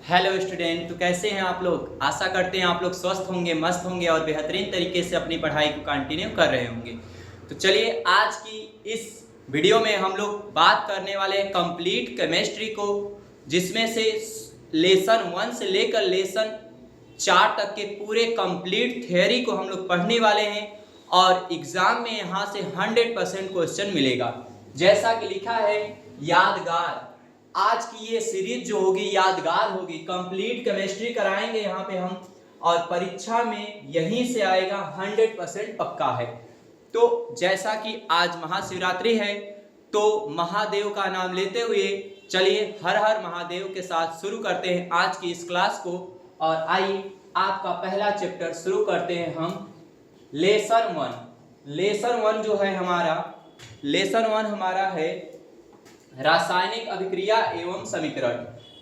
Hello student, तो कैसे हैं आप लोग। आशा करते हैं आप लोग स्वस्थ होंगे, मस्त होंगे और बेहतरीन तरीके से अपनी पढ़ाई को कंटिन्यू कर रहे होंगे। तो चलिए आज की इस वीडियो में हम लोग बात करने वाले हैं कंप्लीट केमिस्ट्री को, जिसमें से लेसन 1 से लेकर लेसन 4 तक के पूरे कंप्लीट थ्योरी को हम लोग पढ़ने वाले हैं और एग्जाम में यहाँ से 100% क्वेश्चन मिलेगा। जैसा कि लिखा है यादगार, आज की ये सीरीज जो होगी यादगार होगी। कंप्लीट केमिस्ट्री कराएंगे यहाँ पे हम और परीक्षा में यहीं से आएगा, 100% पक्का है। तो जैसा कि आज महाशिवरात्रि है तो महादेव का नाम लेते हुए चलिए हर हर महादेव के साथ शुरू करते हैं आज की इस क्लास को। और आइए आपका पहला चैप्टर शुरू करते हैं हम। लेसन 1 जो है हमारा, लेसन 1 हमारा है रासायनिक अभिक्रिया एवं समीकरण।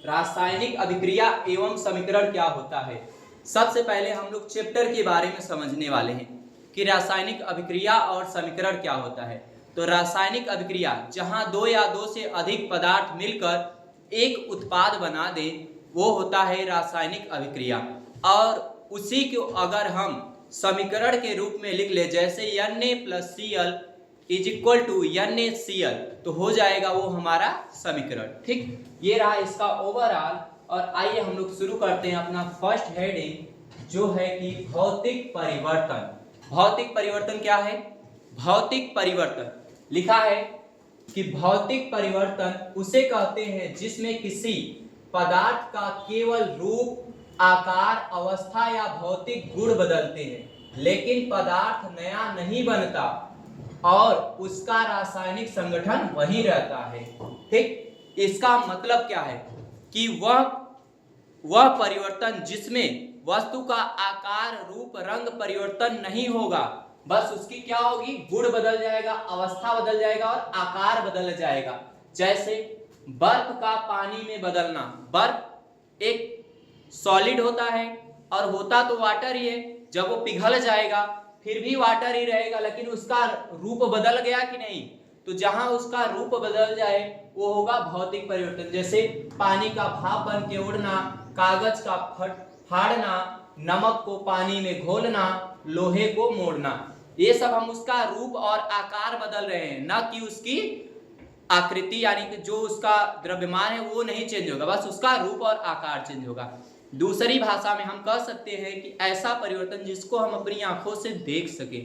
रासायनिक अभिक्रिया एवं समीकरण क्या होता है। सबसे पहले हम लोग चैप्टर के बारे में समझने वाले हैं कि रासायनिक अभिक्रिया और समीकरण क्या होता है। तो रासायनिक अभिक्रिया जहां दो या दो से अधिक पदार्थ मिलकर एक उत्पाद बना दे वो होता है रासायनिक अभिक्रिया। और उसी को अगर हम समीकरण के रूप में लिख ले, जैसे Na+Cl = NaCl, तो हो जाएगा वो हमारा समीकरण। ठीक, ये रहा इसका ओवरऑल। और आइए हम लोग शुरू करते हैं अपना फर्स्ट हेडिंग जो है कि भौतिक परिवर्तन। भौतिक परिवर्तन क्या है। भौतिक परिवर्तन लिखा है कि भौतिक परिवर्तन उसे कहते हैं जिसमें किसी पदार्थ का केवल रूप, आकार, अवस्था या भौतिक गुण बदलते हैं, लेकिन पदार्थ नया नहीं बनता और उसका रासायनिक संगठन वही रहता है। ठीक, इसका मतलब क्या है कि वह परिवर्तन जिसमें वस्तु का आकार, रूप, रंग परिवर्तन नहीं होगा, बस उसकी क्या होगी, गुण बदल जाएगा, अवस्था बदल जाएगा और आकार बदल जाएगा। जैसे बर्फ का पानी में बदलना। बर्फ एक सॉलिड होता है और होता तो वाटर ही है। जब वो पिघल जाएगा फिर भी वाटर ही रहेगा, लेकिन उसका रूप बदल गया कि नहीं। तो जहां उसका रूप बदल जाए वो होगा भौतिक परिवर्तन। जैसे पानी का भाप बन के उड़ना, कागज का फाड़ना, नमक को पानी में घोलना, लोहे को मोड़ना, ये सब हम उसका रूप और आकार बदल रहे हैं, ना कि उसकी आकृति, यानी कि जो उसका द्रव्यमान है वो नहीं चेंज होगा, बस उसका रूप और आकार चेंज होगा। दूसरी भाषा में हम कह सकते हैं कि ऐसा परिवर्तन जिसको हम अपनी आंखों से देख सके,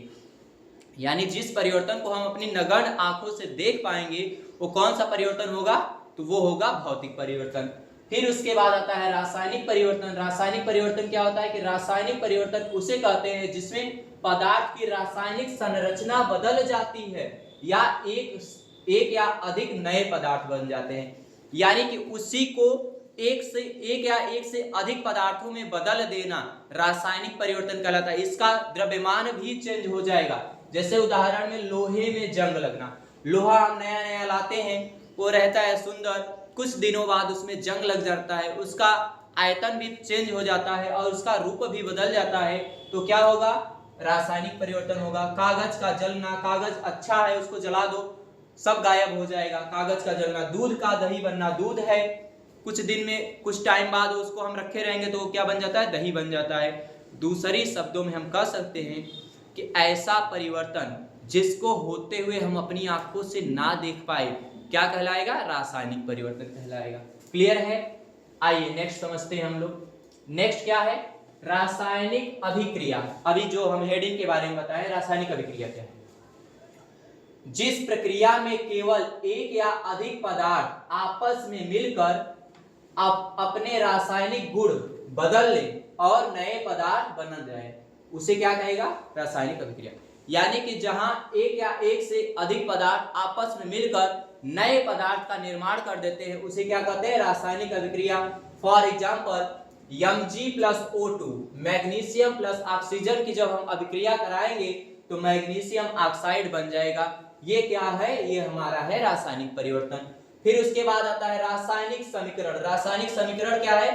यानी जिस परिवर्तन को हम अपनी नग्न आंखों से देख पाएंगे वो कौन सा परिवर्तन होगा, तो वो होगा भौतिक परिवर्तन। फिर उसके बाद आता है रासायनिक परिवर्तन। रासायनिक परिवर्तन क्या होता है कि रासायनिक परिवर्तन उसे कहते हैं जिसमें पदार्थ की रासायनिक संरचना बदल जाती है या एक या अधिक नए पदार्थ बन जाते हैं, यानी कि उसी को एक या एक से अधिक पदार्थों में बदल देना रासायनिक परिवर्तन कहलाता है। इसका द्रव्यमान भी चेंज हो जाएगा। जैसे उदाहरण में लोहे में जंग लगना। लोहा हम नया नया लाते हैं, वो रहता है सुंदर, कुछ दिनों बाद उसमें जंग लग जाता है, उसका आयतन भी चेंज हो जाता है और उसका रूप भी बदल जाता है, तो क्या होगा, रासायनिक परिवर्तन होगा। कागज का जलना, कागज अच्छा है उसको जला दो सब गायब हो जाएगा, कागज का जलना। दूध का दही बनना, दूध है कुछ दिन में, कुछ टाइम बाद उसको हम रखे रहेंगे तो क्या बन जाता है, दही बन जाता है। दूसरी शब्दों में हम कह सकते हैं कि ऐसा परिवर्तन जिसको होते हुए हम अपनी आंखों से ना देख पाए क्या कहलाएगा, रासायनिक परिवर्तन कहलाएगा। क्लियर है। आइए नेक्स्ट समझते हैं हम लोग। नेक्स्ट क्या है, रासायनिक अभिक्रिया। अभी जो हम हेडिंग के बारे में बताएं, रासायनिक अभिक्रिया क्या है। जिस प्रक्रिया में केवल एक या अधिक पदार्थ आपस में मिलकर अपने रासायनिक गुण बदल ले और नए पदार्थ बन जाए, उसे क्या कहेगा, रासायनिक अभिक्रिया। यानी कि जहां एक या एक से अधिक पदार्थ आपस में मिलकर नए पदार्थ का निर्माण कर देते हैं उसे क्या कहते हैं, रासायनिक अभिक्रिया। For example Mg+O2, magnesium plus oxygen की जब हम अभिक्रिया कराएंगे तो मैग्नीशियम ऑक्साइड बन जाएगा। ये क्या है, ये हमारा है रासायनिक परिवर्तन। फिर उसके बाद आता है रासायनिक समीकरण। रासायनिक समीकरण क्या है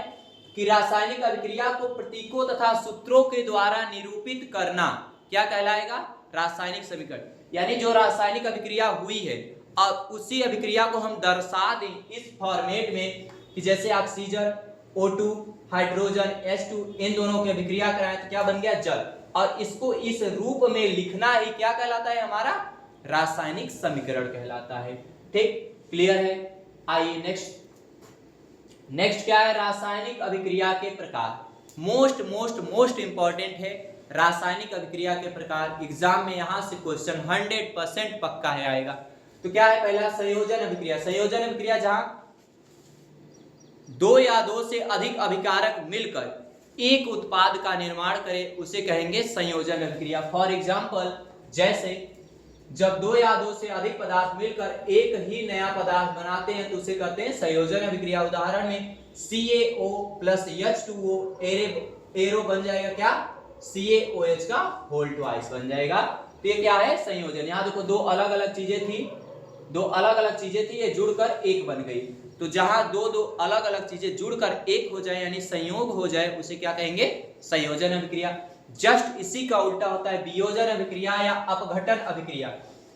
कि रासायनिक अभिक्रिया को प्रतीकों तथा सूत्रों के द्वारा निरूपित करना क्या कहलाएगा, रासायनिक समीकरण। यानी जो रासायनिक अभिक्रिया हुई है और उसी अभिक्रिया को हम दर्शा दें इस फॉर्मेट में कि जैसे ऑक्सीजन O2 हाइड्रोजन H2 इन दोनों की अभिक्रिया कराएं तो क्या बन गया जल। और इसको इस रूप में लिखना ही क्या कहलाता है, हमारा रासायनिक समीकरण कहलाता है। ठीक, क्लियर है। आइए नेक्स्ट क्या है, रासायनिक अभिक्रिया के प्रकार। मोस्ट इंपॉर्टेंट है रासायनिक अभिक्रिया के प्रकार। एग्जाम में यहां से क्वेश्चन 100% पक्का है आएगा। तो क्या है, पहला संयोजन अभिक्रिया। संयोजन अभिक्रिया जहां दो या दो से अधिक अभिकारक मिलकर एक उत्पाद का निर्माण करें उसे कहेंगे संयोजन अभिक्रिया। फॉर एग्जाम्पल, जैसे जब दो या दो से अधिक पदार्थ मिलकर एक ही नया पदार्थ बनाते हैं तो उसे कहते हैं संयोजन अभिक्रिया। उदाहरण में CaO प्लस H2O एरो बन जाएगा क्या, CaOH का होल ट्वाइस बन जाएगा। तो ये क्या है, संयोजन। यहाँ देखो दो अलग अलग चीजें थी, ये जुड़कर एक बन गई। तो जहां दो अलग अलग चीजें जुड़कर एक हो जाए यानी संयोग हो जाए उसे क्या कहेंगे, संयोजन अभिक्रिया। जस्ट इसी का उल्टा होता है वियोजन अभिक्रिया या अपघटन अभिक्रिया।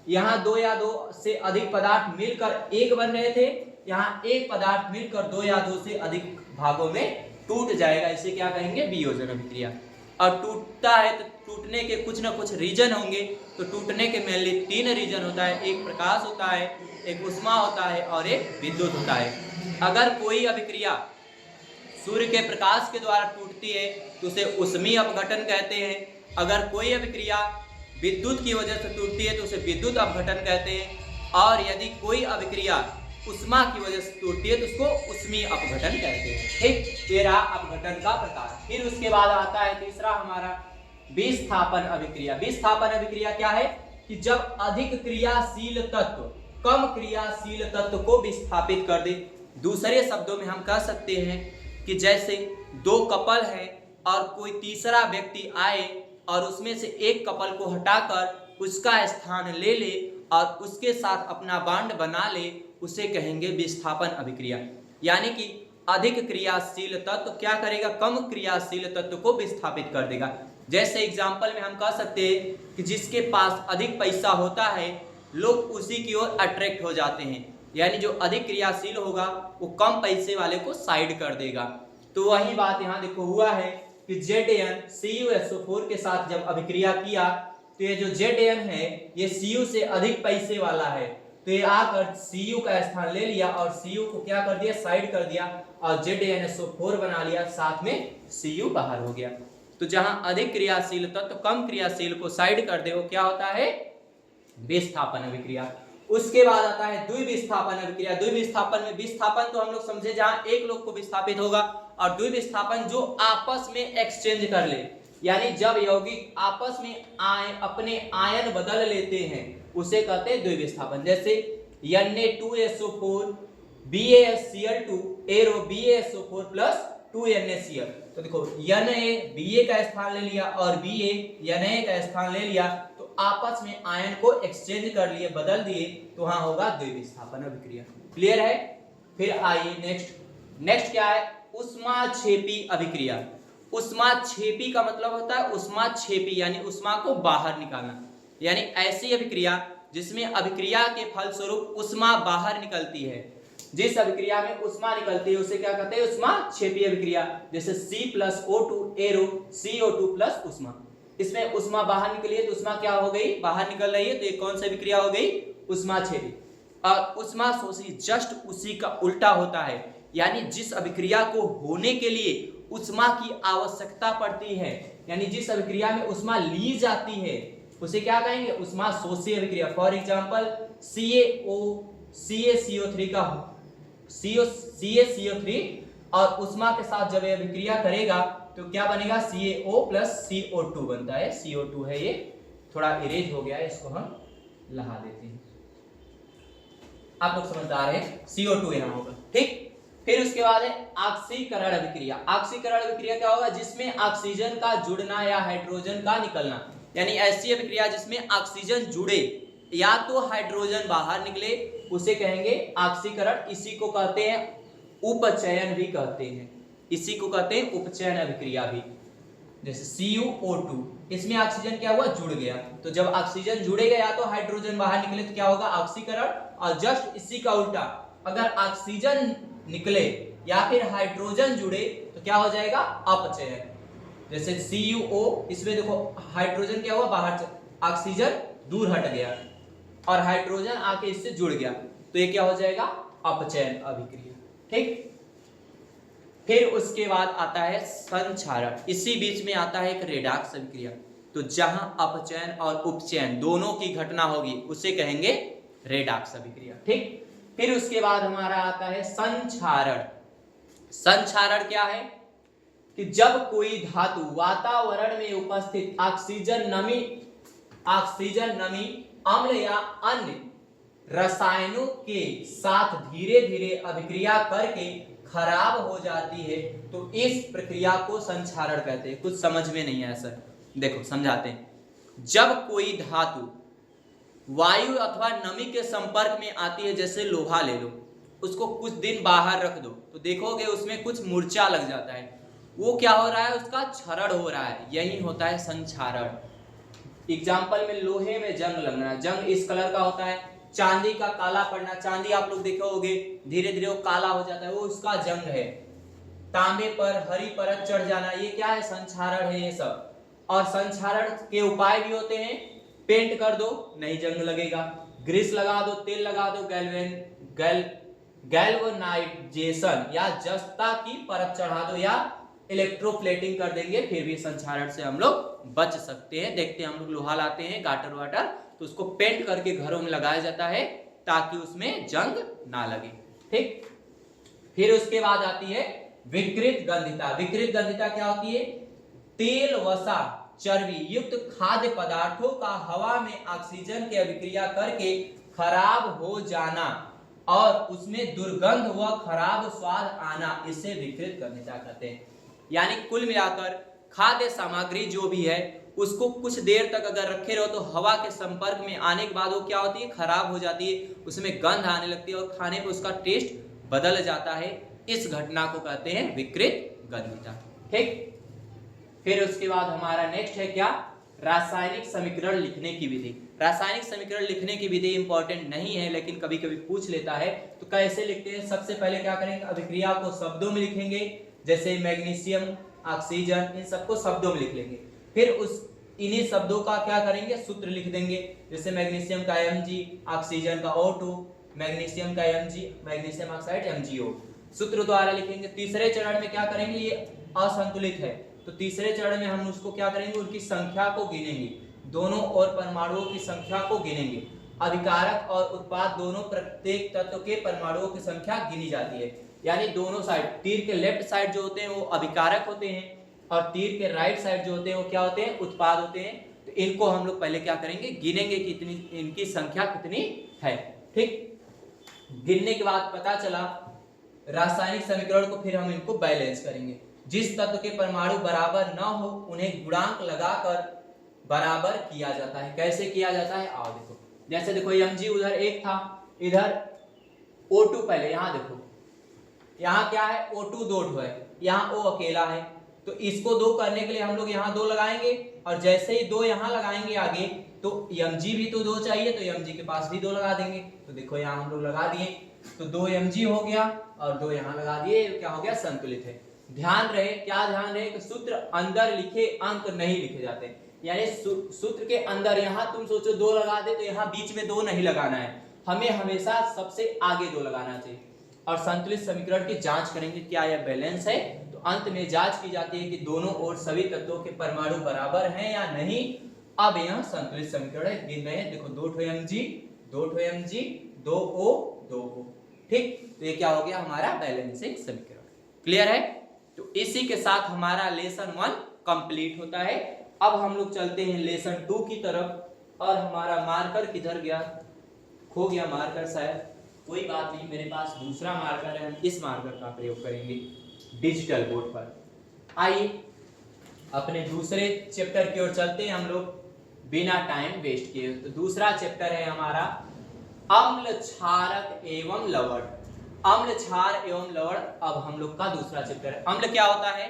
यहाँ दो या दो से अधिक पदार्थ मिलकर एक बन रहे थे, यहाँ एक पदार्थ मिलकर दो या दो से अधिक भागों में टूट जाएगा, इसे क्या कहेंगे, वियोजन अभिक्रिया। और टूटता है तो टूटने के कुछ ना कुछ रीजन होंगे। तो टूटने के मेनली 3 रीजन होता है, एक प्रकाश होता है, एक उष्मा होता है और एक विद्युत होता है। अगर कोई अभिक्रिया सूर्य के प्रकाश के द्वारा टूटती है तो उसे उष्मीय अपघटन कहते हैं। अगर कोई अभिक्रिया विद्युत की वजह से टूटती है तो उसे विद्युत अपघटन कहते हैं। और यदि कोई अभिक्रिया उष्मा की वजह से टूटती है तो उसको उष्मीय अपघटन कहते हैं। ठीक, ये रहा अपघटन का प्रकार। फिर उसके बाद आता है तीसरा हमारा विस्थापन अभिक्रिया। विस्थापन अभिक्रिया क्या है कि जब अधिक क्रियाशील तत्व कम क्रियाशील तत्व को विस्थापित कर दे। दूसरे शब्दों में हम कह सकते हैं कि जैसे दो कपल है और कोई तीसरा व्यक्ति आए और उसमें से एक कपल को हटाकर उसका स्थान ले ले और उसके साथ अपना बांड बना ले, उसे कहेंगे विस्थापन अभिक्रिया। यानी कि अधिक क्रियाशील तत्व क्या करेगा, कम क्रियाशील तत्व को विस्थापित कर देगा। जैसे एग्जाम्पल में हम कह सकते हैं कि जिसके पास अधिक पैसा होता है लोग उसी की ओर अट्रैक्ट हो जाते हैं, यानी जो अधिक क्रियाशील होगा वो कम पैसे वाले को साइड कर देगा। तो वही बात यहाँ देखो हुआ है कि ZnCuSO4 के साथ जब अभिक्रिया किया तो ये जो Zn है ये Cu से अधिक पैसे वाला है, तो ये आकर Cu का स्थान ले लिया और Cu को क्या कर दिया, साइड कर दिया और ZnSO4 बना लिया, साथ में Cu बाहर हो गया। तो जहां अधिक क्रियाशील तत्व कम क्रियाशील को साइड कर दे वो क्या होता है, विस्थापन अभिक्रिया। उसके बाद आता है द्विविस्थापन अभिक्रिया। द्विविस्थापन में विस्थापन तो हम लोग समझे जहां एक लोग को विस्थापित होगा, और द्विविस्थापन जो आपस में एक्सचेंज कर ले, यानी जब यौगिक आपस में अपने आयन बदल लेते हैं उसे कहते हैं द्विविस्थापन। जैसे Na2SO4 BaSCl2 arrow BaSO4 plus 2NaCl। तो देखो Na Ba का स्थान ले लिया और Ba Na का स्थान ले लिया, तो आपस में आयन को एक्सचेंज कर लिए, बदल दिए, तो वहां होगा द्विविस्थापन अभिक्रिया। क्लियर है। फिर आइए नेक्स्ट क्या है, ऊष्माक्षेपी अभिक्रिया। ऊष्माक्षेपी का मतलब होता है ऊष्माक्षेपी यानी ऊष्मा को बाहर निकालना, यानी ऐसी अभिक्रिया जिसमें अभिक्रिया के फलस्वरूप ऊष्मा बाहर निकलती है। जिस अभिक्रिया में ऊष्मा निकलती है उसे क्या कहते हैं, ऊष्माक्षेपी अभिक्रिया। जैसे C+O2 एरो CO2 प्लस ऊष्मा, इसमें ऊष्मा बाहर निकली है तो ऊष्मा क्या हो गई, बाहर निकल रही है, तो ये कौन सी अभिक्रिया हो गई, ऊष्माक्षेपी। और ऊष्माशोषी जस्ट उसी का उल्टा होता है, यानी जिस अभिक्रिया को होने के लिए ऊष्मा की आवश्यकता पड़ती है, यानी जिस अभिक्रिया में ऊष्मा ली जाती है उसे क्या कहेंगे, ऊष्माशोषी अभिक्रिया। फॉर एग्जांपल CaCO3 का CaCO3 और ऊष्मा के साथ जब ये अभिक्रिया करेगा तो क्या बनेगा, CaO प्लस CO2 बनता है। CO2 है, ये थोड़ा इरेज हो गया है, इसको हम लगा देते हैं। आप लोग समझदार हैं, CO2 यहाँ होगा। ठीक, फिर उसके बाद है ऑक्सीकरण अभिक्रिया। ऑक्सीकरण अभिक्रिया क्या होगा, जिसमें ऑक्सीजन का जुड़ना या हाइड्रोजन का निकलना, यानी ऐसी अभिक्रिया जिसमें ऑक्सीजन जुड़े या तो हाइड्रोजन बाहर निकले उसे कहेंगे ऑक्सीकरण। इसी को कहते हैं उपचयन भी कहते हैं, इसी को कहते हैं उपचयन अभिक्रिया भी। जैसे CuO2, इसमें ऑक्सीजन क्या हुआ, जुड़ गया, तो जब ऑक्सीजन जुड़ेगा या तो हाइड्रोजन बाहर निकले तो क्या होगा, ऑक्सीकरण। और जस्ट इसी का उल्टा, अगर ऑक्सीजन निकले या फिर हाइड्रोजन जुड़े तो क्या हो जाएगा, अपचयन। जैसे CuO, इसमें देखो हाइड्रोजन क्या हुआ, बाहर, ऑक्सीजन दूर हट गया और हाइड्रोजन आके इससे जुड़ गया, तो ये क्या हो जाएगा, अपचयन अभिक्रिया। ठीक, फिर उसके बाद आता है संक्षारण। इसी बीच में आता है एक रेडॉक्स अभिक्रिया। तो जहां अपचयन और उपचयन दोनों की घटना होगी उसे कहेंगे रेडॉक्स अभिक्रिया। ठीक, फिर उसके बाद हमारा आता है संक्षारण। संक्षारण क्या है कि जब कोई धातु वातावरण में उपस्थित ऑक्सीजन नमी अम्ल या अन्य रसायनों के साथ धीरे धीरे अभिक्रिया करके खराब हो जाती है, तो इस प्रक्रिया को संक्षारण कहते हैं। कुछ समझ में नहीं आया सर, देखो समझाते हैं। जब कोई धातु वायु अथवा नमी के संपर्क में आती है, जैसे लोहा ले लो, उसको कुछ दिन बाहर रख दो तो देखोगे उसमें कुछ मूर्छा लग जाता है, वो क्या हो रहा है, उसका क्षरण हो रहा है, यही होता है संक्षारण। एग्जाम्पल में लोहे में जंग लगना, जंग इस कलर का होता है, चांदी का काला पड़ना, चांदी आप लोग देखे होगे धीरे धीरे वो काला हो जाता है, वो उसका जंग है। तांबे पर हरी परत चढ़ जाना, ये क्या है, संक्षारण है ये सब। और संक्षारण के उपाय भी होते हैं, पेंट कर दो नहीं जंग लगेगा, ग्रीस लगा दो, तेल लगा दो, गैल्वेनाइजेशन या जस्ता की परत चढ़ा दो, या इलेक्ट्रोप्लेटिंग कर देंगे, फिर भी संक्षारण से हम लोग बच सकते हैं। देखते हैं हम लोग लोहा लाते हैं गाटर वाटर, तो उसको पेंट करके घरों में लगाया जाता है ताकि उसमें जंग ना लगे। ठीक, फिर उसके बाद आती है विकृत गंधिता। विकृत गंधिता क्या होती है, तेल वसा चर्बी युक्त खाद्य पदार्थों का हवा में ऑक्सीजन की अभिक्रिया करके खराब हो जाना और उसमें दुर्गंध व खराब स्वाद आना, इसे विकृत गंधिता कहते हैं। यानी कुल मिलाकर खाद्य सामग्री जो भी है उसको कुछ देर तक अगर रखे रहो तो हवा के संपर्क में आने के बाद वो क्या होती है, खराब हो जाती है, उसमें गंध आने लगती है और खाने पर उसका टेस्ट बदल जाता है। इस घटना को कहते हैं विकृत गंधिता। ठीक, फिर उसके बाद हमारा नेक्स्ट है क्या, रासायनिक समीकरण लिखने की विधि। रासायनिक समीकरण लिखने की विधि इंपॉर्टेंट नहीं है लेकिन कभी कभी पूछ लेता है, तो कैसे लिखते हैं। सबसे पहले क्या करेंगे, अभिक्रिया को शब्दों में लिखेंगे, जैसे मैग्नीशियम, ऑक्सीजन, इन सबको शब्दों में लिख लेंगे। फिर इन्हीं शब्दों का क्या करेंगे, सूत्र लिख देंगे, जैसे मैग्नीशियम का Mg, ऑक्सीजन का O2, मैग्नीशियम का Mg, मैग्नीशियम ऑक्साइड MgO, सूत्र द्वारा लिखेंगे। तीसरे चरण में क्या करेंगे, ये असंतुलित है तो तीसरे चरण में हम उसको क्या करेंगे, उनकी संख्या को गिनेंगे, दोनों और परमाणुओं की संख्या को गिनेंगे। अभिकारक और उत्पाद दोनों प्रत्येक तत्व के परमाणुओं की संख्या गिनी जाती है, यानी दोनों साइड, तीर के लेफ्ट साइड जो होते हैं वो अभिकारक होते हैं और तीर के राइट साइड जो होते हैं वो क्या होते हैं, उत्पाद होते हैं। तो इनको हम लोग पहले क्या करेंगे, गिनेंगे कि इतनी इनकी संख्या कितनी है। ठीक, गिनने के बाद पता चला रासायनिक समीकरण को फिर हम इनको बैलेंस करेंगे। जिस तत्व के परमाणु बराबर न हो उन्हें गुणांक लगाकर बराबर किया जाता है। कैसे किया जाता है, आओ देखो। जैसे देखो Mg उधर एक था, इधर O2, पहले यहाँ देखो, यहाँ क्या है, O2 दो है, यहाँ O अकेला है, तो इसको दो करने के लिए हम लोग यहाँ दो लगाएंगे और जैसे ही दो यहाँ लगाएंगे आगे तो Mg भी तो दो चाहिए, तो Mg के पास भी दो लगा देंगे। तो देखो यहाँ हम लोग लगा दिए, तो 2 Mg हो गया और 2 यहाँ लगा दिए, क्या हो गया, संतुलित है। ध्यान रहे, क्या ध्यान रहे कि सूत्र अंदर लिखे अंक नहीं लिखे जाते, यानी सूत्र के अंदर यहाँ तुम सोचो 2 लगा दे तो यहाँ बीच में 2 नहीं लगाना है, हमें हमेशा सबसे आगे 2 लगाना चाहिए। और संतुलित समीकरण की जांच करेंगे क्या यह बैलेंस है, तो अंत में जांच की जाती है कि दोनों ओर सभी तत्वों के परमाणु बराबर हैं या नहीं। अब यह संतुलित समीकरण है, गिन रहे हैं, देखो 2 Mg, 2 Mg, 2 O, 2 O। ठीक, तो ये क्या हो गया, हमारा बैलेंसिंग समीकरण। क्लियर है, तो इसी के साथ हमारा लेसन 1 कंप्लीट होता है। अब हम लोग चलते हैं लेसन 2 की तरफ। और हमारा मार्कर किधर गया, खो गया मार्कर शायद, कोई बात नहीं, मेरे पास दूसरा मार्कर है, हम इस मार्कर का प्रयोग करेंगे डिजिटल बोर्ड पर। आइए अपने दूसरे चैप्टर की ओर चलते हैं हम लोग बिना टाइम वेस्ट किए। तो दूसरा चैप्टर है हमारा अम्ल क्षारक एवं लवण। अम्ल क्षार एवं लवण अब हम लोग का दूसरा चैप्टर है। अम्ल क्या होता है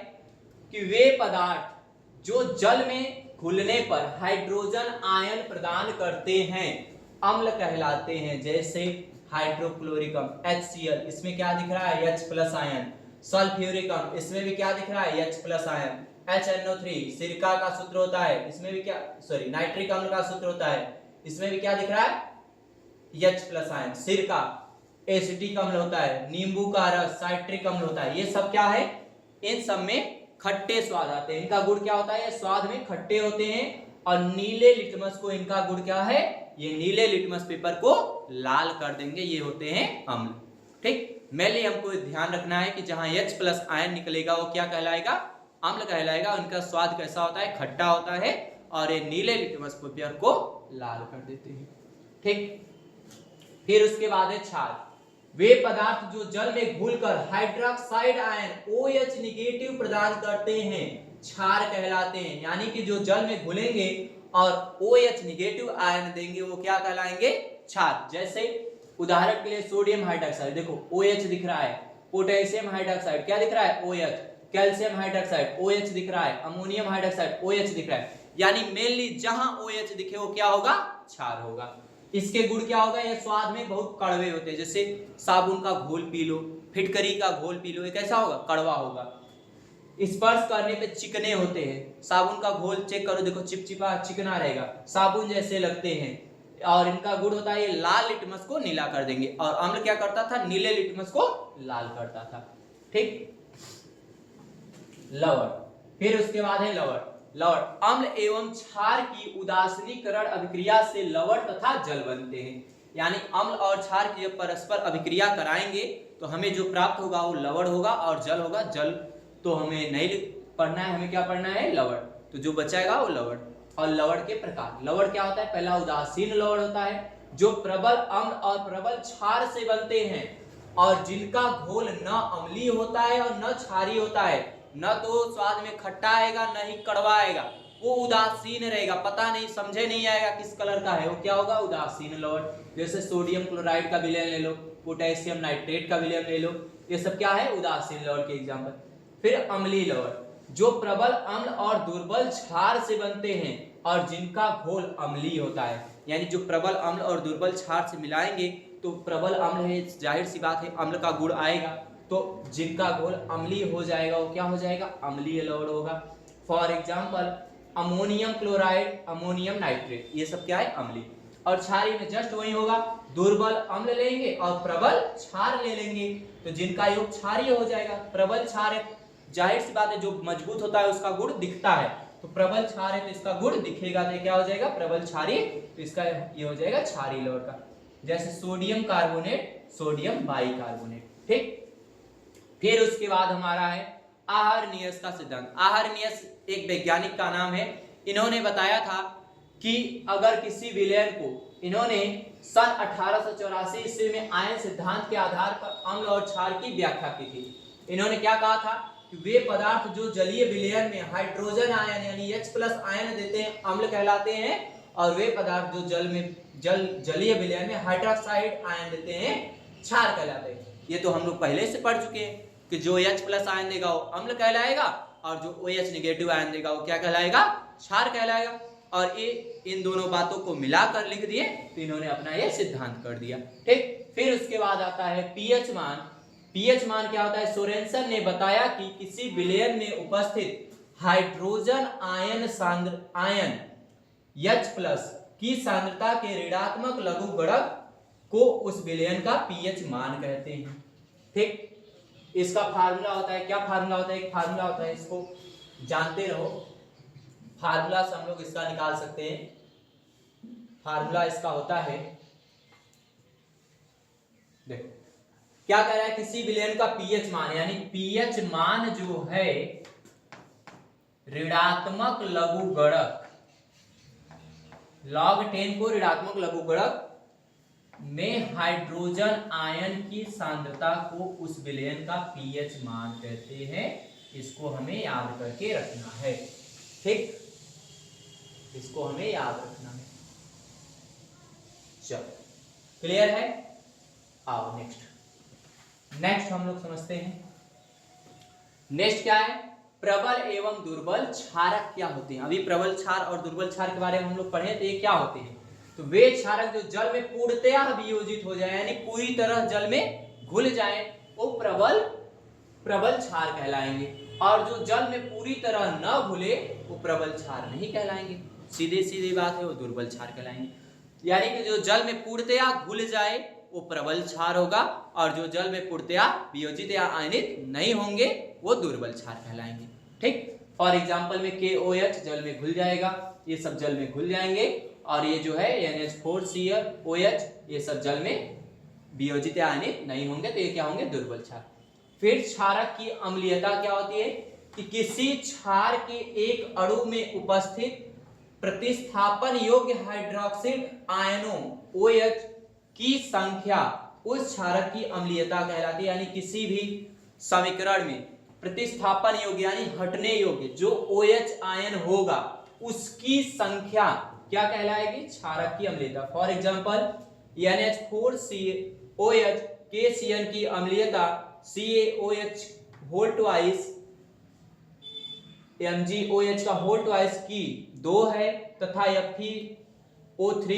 कि वे पदार्थ जो जल में घुलने पर हाइड्रोजन आयन प्रदान करते हैं अम्ल कहलाते हैं, जैसे हाइड्रोक्लोरिक अम्ल HCl, इसमें क्या दिख रहा है H प्लस आयन। सल्फ्यूरिक अम्ल, इसमें भी क्या दिख रहा है H प्लस आयन। HNO3 सिरका का सूत्र होता है, इसमें भी क्या नाइट्रिक अम्ल का सूत्र होता है, इसमें भी क्या दिख रहा है H प्लस आयन। सिरका एसिटिक अम्ल होता है, नींबू का रस साइट्रिक अम्ल होता है। ये सब क्या है, इन सब में खट्टे स्वाद आते हैं। इनका गुण क्या होता है, ये स्वाद में खट्टे होते हैं। और नीले लिटमस को इनका गुण क्या है, ये नीले लिटमस पेपर को लाल कर देंगे। ये होते हैं अम्ल। ठीक, मेनली हमको ध्यान रखना है कि जहां H प्लस आयन निकलेगा वो क्या कहलाएगा, अम्ल कहलाएगा। उनका स्वाद कैसा होता है, खट्टा होता है। और ये नीले लिटमस पेपर को लाल कर देते हैं। ठीक, फिर उसके बाद है क्षार। वे पदार्थ जो जल में घुलकर हाइड्रोक्साइड आयन OH निगेटिव प्रदान करते हैं क्षार कहलाते हैं। यानी कि जो जल में घुलेंगे और OH निगेटिव आयन देंगे वो क्या कहलाएंगे, क्षार। जैसे उदाहरण के लिए सोडियम हाइड्रोक्साइड, देखो OH दिख रहा है, पोटेशियम हाइड्रोक्साइड क्या दिख रहा है OH, कैल्शियम हाइड्रोक्साइड OH दिख रहा है, अमोनियम हाइड्रोक्साइड OH दिख रहा है। यानी मेनली जहां OH दिखे वो क्या होगा, क्षार होगा। इसके गुण क्या होगा, ये स्वाद में बहुत कड़वे होते हैं। जैसे साबुन का घोल पी लो, फिटकरी का घोल पी लो, ये कैसा होगा, कड़वा होगा। स्पर्श करने पे चिकने होते हैं। साबुन का घोल चेक करो, देखो चिपचिपा चिकना रहेगा, साबुन जैसे लगते हैं। और इनका गुण होता है ये लाल लिटमस को नीला कर देंगे। और अम्ल क्या करता था, नीले लिटमस को लाल करता था। ठीक, लवण। फिर उसके बाद है लवण। लवण अम्ल एवं क्षार की उदासीनीकरण अभिक्रिया से लवण तथा जल बनते हैं। यानी अम्ल और क्षार की जब परस्पर अभिक्रिया कराएंगे तो हमें जो प्राप्त होगा वो लवण होगा और जल होगा। जल तो हमें नहीं पढ़ना है, हमें क्या पढ़ना है, लवण। तो जो बचाएगा वो लवण। और लवण के प्रकार, लवण क्या होता है, पहला उदासीन लवण होता है जो प्रबल अम्ल और प्रबल क्षार से बनते हैं और जिनका घोल न अम्लीय होता है और न क्षारीय होता है। न तो स्वाद में खट्टा आएगा न ही कड़वा आएगा, वो उदासीन रहेगा, पता नहीं समझे नहीं आएगा किस कलर का है, वो क्या होगा, उदासीन लवण। जैसे सोडियम क्लोराइड का विलयन ले लो, पोटेशियम नाइट्रेट का विलयन ले लो, ये सब क्या है, उदासीन लवण के एग्जाम्पल। फिर अम्लीय लवण जो प्रबल अम्ल और दुर्बल क्षार से बनते हैं और जिनका घोल अम्लीय होता है। यानी जो प्रबल अम्ल और दुर्बल क्षार से मिलाएंगे तो प्रबल अम्ल है, जाहिर सी बात है अम्ल का गुण आएगा। तो जिनका घोल अम्लीय हो जाएगा वो क्या हो जाएगा, अम्लीय लवण होगा। For example ammonium chloride, ammonium nitrate, ये सब क्या है, अम्लीय। और क्षारीय में जस्ट वही होगा, दुर्बल अम्ल लेंगे और प्रबल क्षार ले लेंगे तो जिनका योग क्षारीय हो जाएगा। प्रबल क्षार है, जाहिर सी बात है जो मजबूत होता है उसका गुण दिखता है, तो प्रबल क्षार है तो इसका गुण दिखेगा, तो क्या हो जाएगा, प्रबल क्षारीय। तो इसका ये हो जाएगा क्षारीय लवण का। जैसे सोडियम कार्बोनेट, सोडियम बाइकार्बोनेट। ठीक, फिर उसके बाद हमारा है आहारनियस का सिद्धांत। आहारनियस एक वैज्ञानिक का नाम है। इन्होंने बताया था कि अगर किसी विलयन को, इन्होंने सन 1884 ईस्वी में आयन सिद्धांत के आधार पर अम्ल और क्षार की व्याख्या की थी। इन्होंने क्या कहा था कि वे पदार्थ जो जलीय विलयन में हाइड्रोजन आयन यानी H प्लस आयन देते हैं अम्ल कहलाते हैं, और वे पदार्थ जो जलीय विलयन में हाइड्रोक्साइड आयन देते हैं क्षार कहलाते हैं। ये तो हम लोग पहले से पढ़ चुके हैं कि जो H प्लस आयन देगा वो अम्ल कहलाएगा और जो OH निगेटिव आयन देगा वो क्या कहलाएगा, क्षार कहलाएगा। और ये इन दोनों बातों को मिलाकर लिख दिए तो इन्होंने अपना ये सिद्धांत कर दिया। ठीक, फिर उसके बाद आता है पीएच मान। पीएच मान क्या होता है, सोरेनसन ने बताया कि किसी विलयन में उपस्थित हाइड्रोजन आयन सांद्र आयन H प्लस की सांद्रता के ऋणात्मक लघुगणक को उस विलयन का पीएच मान कहते हैं। ठीक, इसका फार्मूला होता है, क्या फार्मूला होता है, एक फार्मूला होता है, इसको जानते रहो। फार्मूला से हम लोग इसका निकाल सकते हैं। फार्मूला इसका होता है, देखो क्या कह रहा है, किसी विलयन का पीएच मान, यानी पीएच मान जो है ऋणात्मक लघुगणक, log 10 को ऋणात्मक लघुगणक में हाइड्रोजन आयन की सांद्रता को उस विलयन का पीएच मान कहते हैं। इसको हमें याद करके रखना है। ठीक, इसको हमें याद रखना है। चलो, क्लियर है। आओ नेक्स्ट हम लोग समझते हैं। नेक्स्ट क्या है, प्रबल एवं दुर्बल क्षारक क्या होते हैं। अभी प्रबल क्षार और दुर्बल क्षार के बारे में हम लोग पढ़े तो ये क्या होते हैं। तो वे क्षारक जो जल में पूर्णतया वियोजित हो जाए यानी पूरी तरह जल में घुल जाए वो प्रबल क्षार कहलाएंगे, और जो जल में पूरी तरह न घुले वो प्रबल क्षार नहीं कहलाएंगे। सीधी सीधी बात है, वो दुर्बल क्षार कहलाएंगे। यानी कि जो जल में पूर्णतया घुल जाए वो प्रबल क्षार होगा, और जो जल में पूर्णतया वियोजित या आयनित नहीं होंगे वो दुर्बल क्षार कहलाएंगे। ठीक, फॉर एग्जाम्पल में KOH जल में घुल जाएगा, ये सब जल में घुल जाएंगे, और ये जो है NH4Cl ये सब जल में वियोजित या आयनित नहीं होंगे, तो ये क्या होंगे? दुर्बल क्षार। फिर क्षारक की अम्लीयता क्या होती है कि किसी क्षार के एक अणु में उपस्थित प्रतिस्थापन योग्य हाइड्रोक्सिल आयनों OH की संख्या उस क्षारक की अम्लीयता कहलाती है। यानी किसी भी समीकरण में प्रतिस्थापन योग्य यानी हटने योग्य जो OH आयन होगा उसकी संख्या क्या कहलाएगी? क्षारक की अम्लीयता। फॉर एग्जांपल NH4COH KCN की अम्लीयता CaOH होल ट्वाइस MgOH का होल ट्वाइस की 2 है, तथा FeO3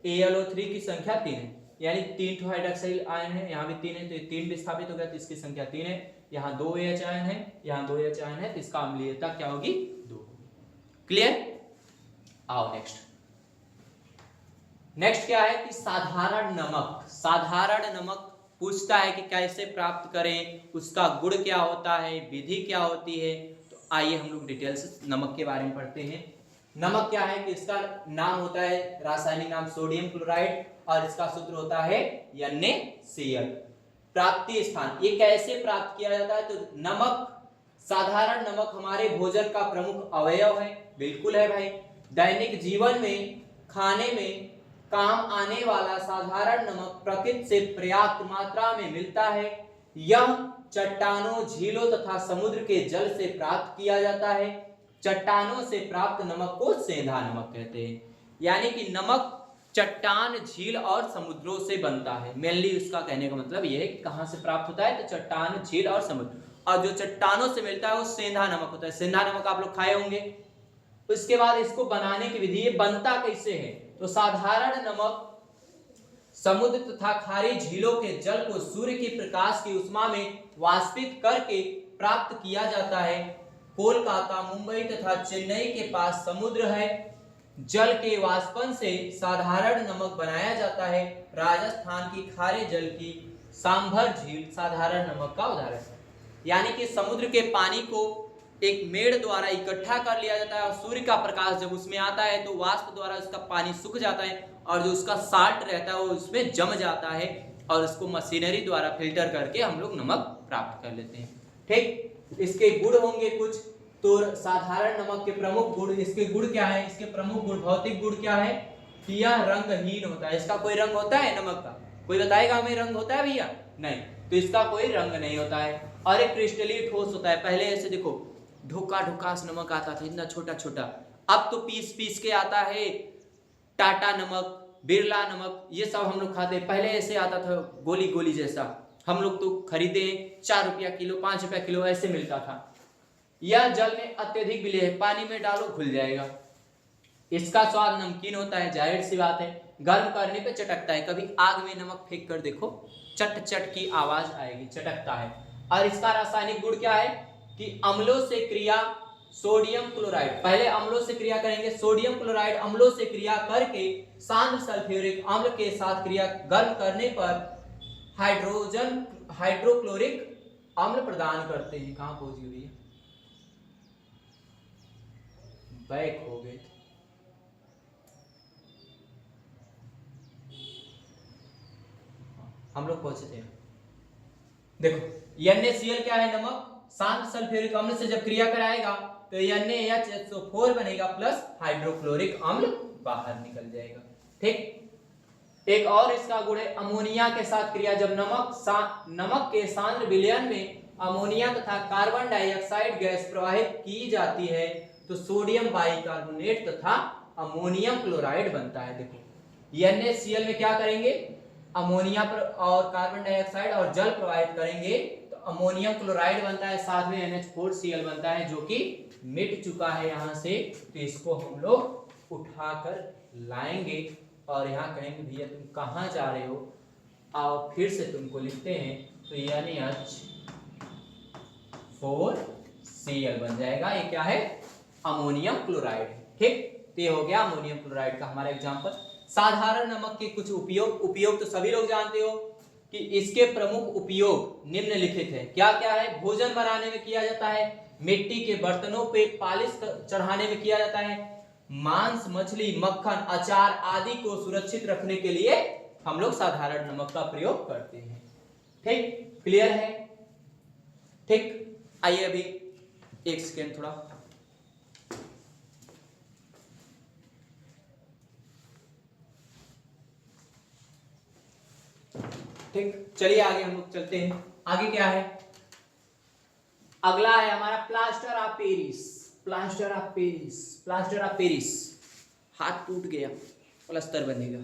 AlO3 की संख्या 3 है। यानी 3 हाइड्रोक्साइल आयन है, यहाँ भी 3 है, तो 3 विस्थापित हो गया, तो इसकी संख्या 3 है। यहाँ 2 OH आयन है, यहाँ 2 OH आयन है, तो इसका अम्लीयता क्या होगी? 2 होगी। क्लियर? आओ नेक्स्ट क्या है कि साधारण नमक। साधारण नमक पूछता है कि कैसे प्राप्त करें, उसका गुण क्या होता है, विधि क्या होती है। तो आइए हम लोग डिटेल से नमक के बारे में पढ़ते हैं। नमक क्या है कि इसका नाम होता है, रासायनिक नाम सोडियम क्लोराइड, और इसका सूत्र होता है NaCl। प्राप्ति स्थान, ये कैसे प्राप्त किया जाता है? तो नमक, साधारण नमक हमारे भोजन का प्रमुख अवयव है। बिल्कुल है भाई। दैनिक जीवन में खाने में काम आने वाला साधारण नमक प्रकृति से पर्याप्त मात्रा में मिलता है। यह चट्टानों, झीलों तथा समुद्र के जल से प्राप्त किया जाता है। चट्टानों से प्राप्त नमक को सेंधा नमक कहते हैं। यानी कि नमक चट्टान, झील और समुद्रों से बनता है। मेनली उसका कहने का मतलब यह है कि कहां से प्राप्त होता है? तो चट्टान, झील और समुद्र, और जो चट्टानों से मिलता है वो सेंधा नमक होता है। सेंधा नमक आप लोग खाए होंगे। उसके बाद इसको बनाने की विधि, ये बनता कैसे है? तो साधारण नमक समुद्र तथा खारी झीलों के जल को सूर्य की प्रकाश की उष्मा में वाष्पित करके प्राप्त किया जाता है। कोलकाता, मुंबई तथा चेन्नई के पास समुद्र है। जल के वाष्पन से साधारण नमक बनाया जाता है। राजस्थान की खारे जल की सांभर झील साधारण नमक का उदाहरण है। यानी कि समुद्र के पानी को एक मेड़ द्वारा इकट्ठा कर लिया जाता है, और सूर्य का प्रकाश जब उसमें आता है तो वाष्प द्वारा उसका पानी सूख जाता है, और जो उसका साल्ट रहता है वो उसमें जम जाता है, और उसको मशीनरी द्वारा फिल्टर करके हम लोग नमक प्राप्त कर लेते हैं। ठीक, इसके गुण होंगे कुछ। तो साधारण नमक के प्रमुख गुण, इसके गुण क्या है? इसके प्रमुख गुण, भौतिक गुण क्या है कि यह रंगहीन होता है। इसका कोई रंग होता है नमक का? कोई बताएगा हमें रंग होता है भैया? नहीं, तो इसका कोई रंग नहीं होता है। और एक क्रिस्टलीय ठोस होता है। पहले ऐसे देखो ढोका ढोकास नमक आता था, इतना छोटा छोटा, अब तो पीस पीस के आता है। टाटा नमक, बिरला नमक, ये सब हम लोग खाते हैं। पहले ऐसे आता था गोली गोली जैसा, हम लोग तो खरीदे 4 रुपया किलो, 5 रुपया किलो ऐसे मिलता था। यह जल में अत्यधिक विलेय है, पानी में डालो घुल जाएगा। इसका स्वाद नमकीन होता है, जाहिर सी बात है। गर्म करने पे चटकता है, कभी आग में नमक फेंक कर देखो, चट चट की आवाज आएगी, चटकता है। और इसका रासायनिक गुण क्या है कि अम्लों से क्रिया सोडियम क्लोराइड, पहले अम्लों से क्रिया करेंगे, सोडियम क्लोराइड अम्लों से क्रिया करके सांद्र सल्फ्यूरिक अम्ल के साथ क्रिया गर्म करने पर हाइड्रोक्लोरिक अम्ल प्रदान करते हैं। कहां पहुंच गई? बैक हो गए। हम लोग पहुंचे थे। देखो NaCl क्या है? नमक सांद्र सल्फ्यूरिक अम्ल से जब क्रिया कराएगा तो NaHSO4 बनेगा प्लस हाइड्रोक्लोरिक अम्ल बाहर निकल जाएगा। ठीक, एक और इसका गुण है अमोनिया के साथ क्रिया। जब नमक के सांद्र विलयन में अमोनिया तथा कार्बन डाइऑक्साइड गैस प्रवाहित की जाती है तो सोडियम बाइकार्बोनेट तथा अमोनियम क्लोराइड बनता है। देखो NaCl में क्या करेंगे? अमोनिया पर और कार्बन डाइऑक्साइड और जल प्रवाहित करेंगे तो अमोनियम क्लोराइड बनता है, साथ में NH4Cl बनता है जो कि मिट चुका है यहाँ से। तो इसको हम लोग उठाकर लाएंगे और यहाँ कहेंगे भैया तुम कहाँ जा रहे हो, और फिर से तुमको लिखते हैं तो NH4Cl बन जाएगा। ये क्या है, अमोनियम क्लोराइड। ठीक, तो ये हो गया अमोनियम क्लोराइड का हमारा एग्जांपल। साधारण नमक के कुछ उपयोग तो सभी लोग जानते हो कि इसके प्रमुख उपयोग निम्नलिखित है। क्या क्या है, भोजन बनाने में किया जाता है, मिट्टी के बर्तनों पे पालिश चढ़ाने में किया जाता है, मांस, मछली, मक्खन, अचार आदि को सुरक्षित रखने के लिए हम लोग साधारण नमक का प्रयोग करते हैं। ठीक, क्लियर है। ठीक, आइए अभी एक सेकेंड थोड़ा, ठीक, चलिए आगे हम लोग चलते हैं। आगे क्या है, अगला है हमारा plaster of Paris. Plaster of Paris, plaster of Paris, हाथ टूट गया, प्लास्टर बनेगा,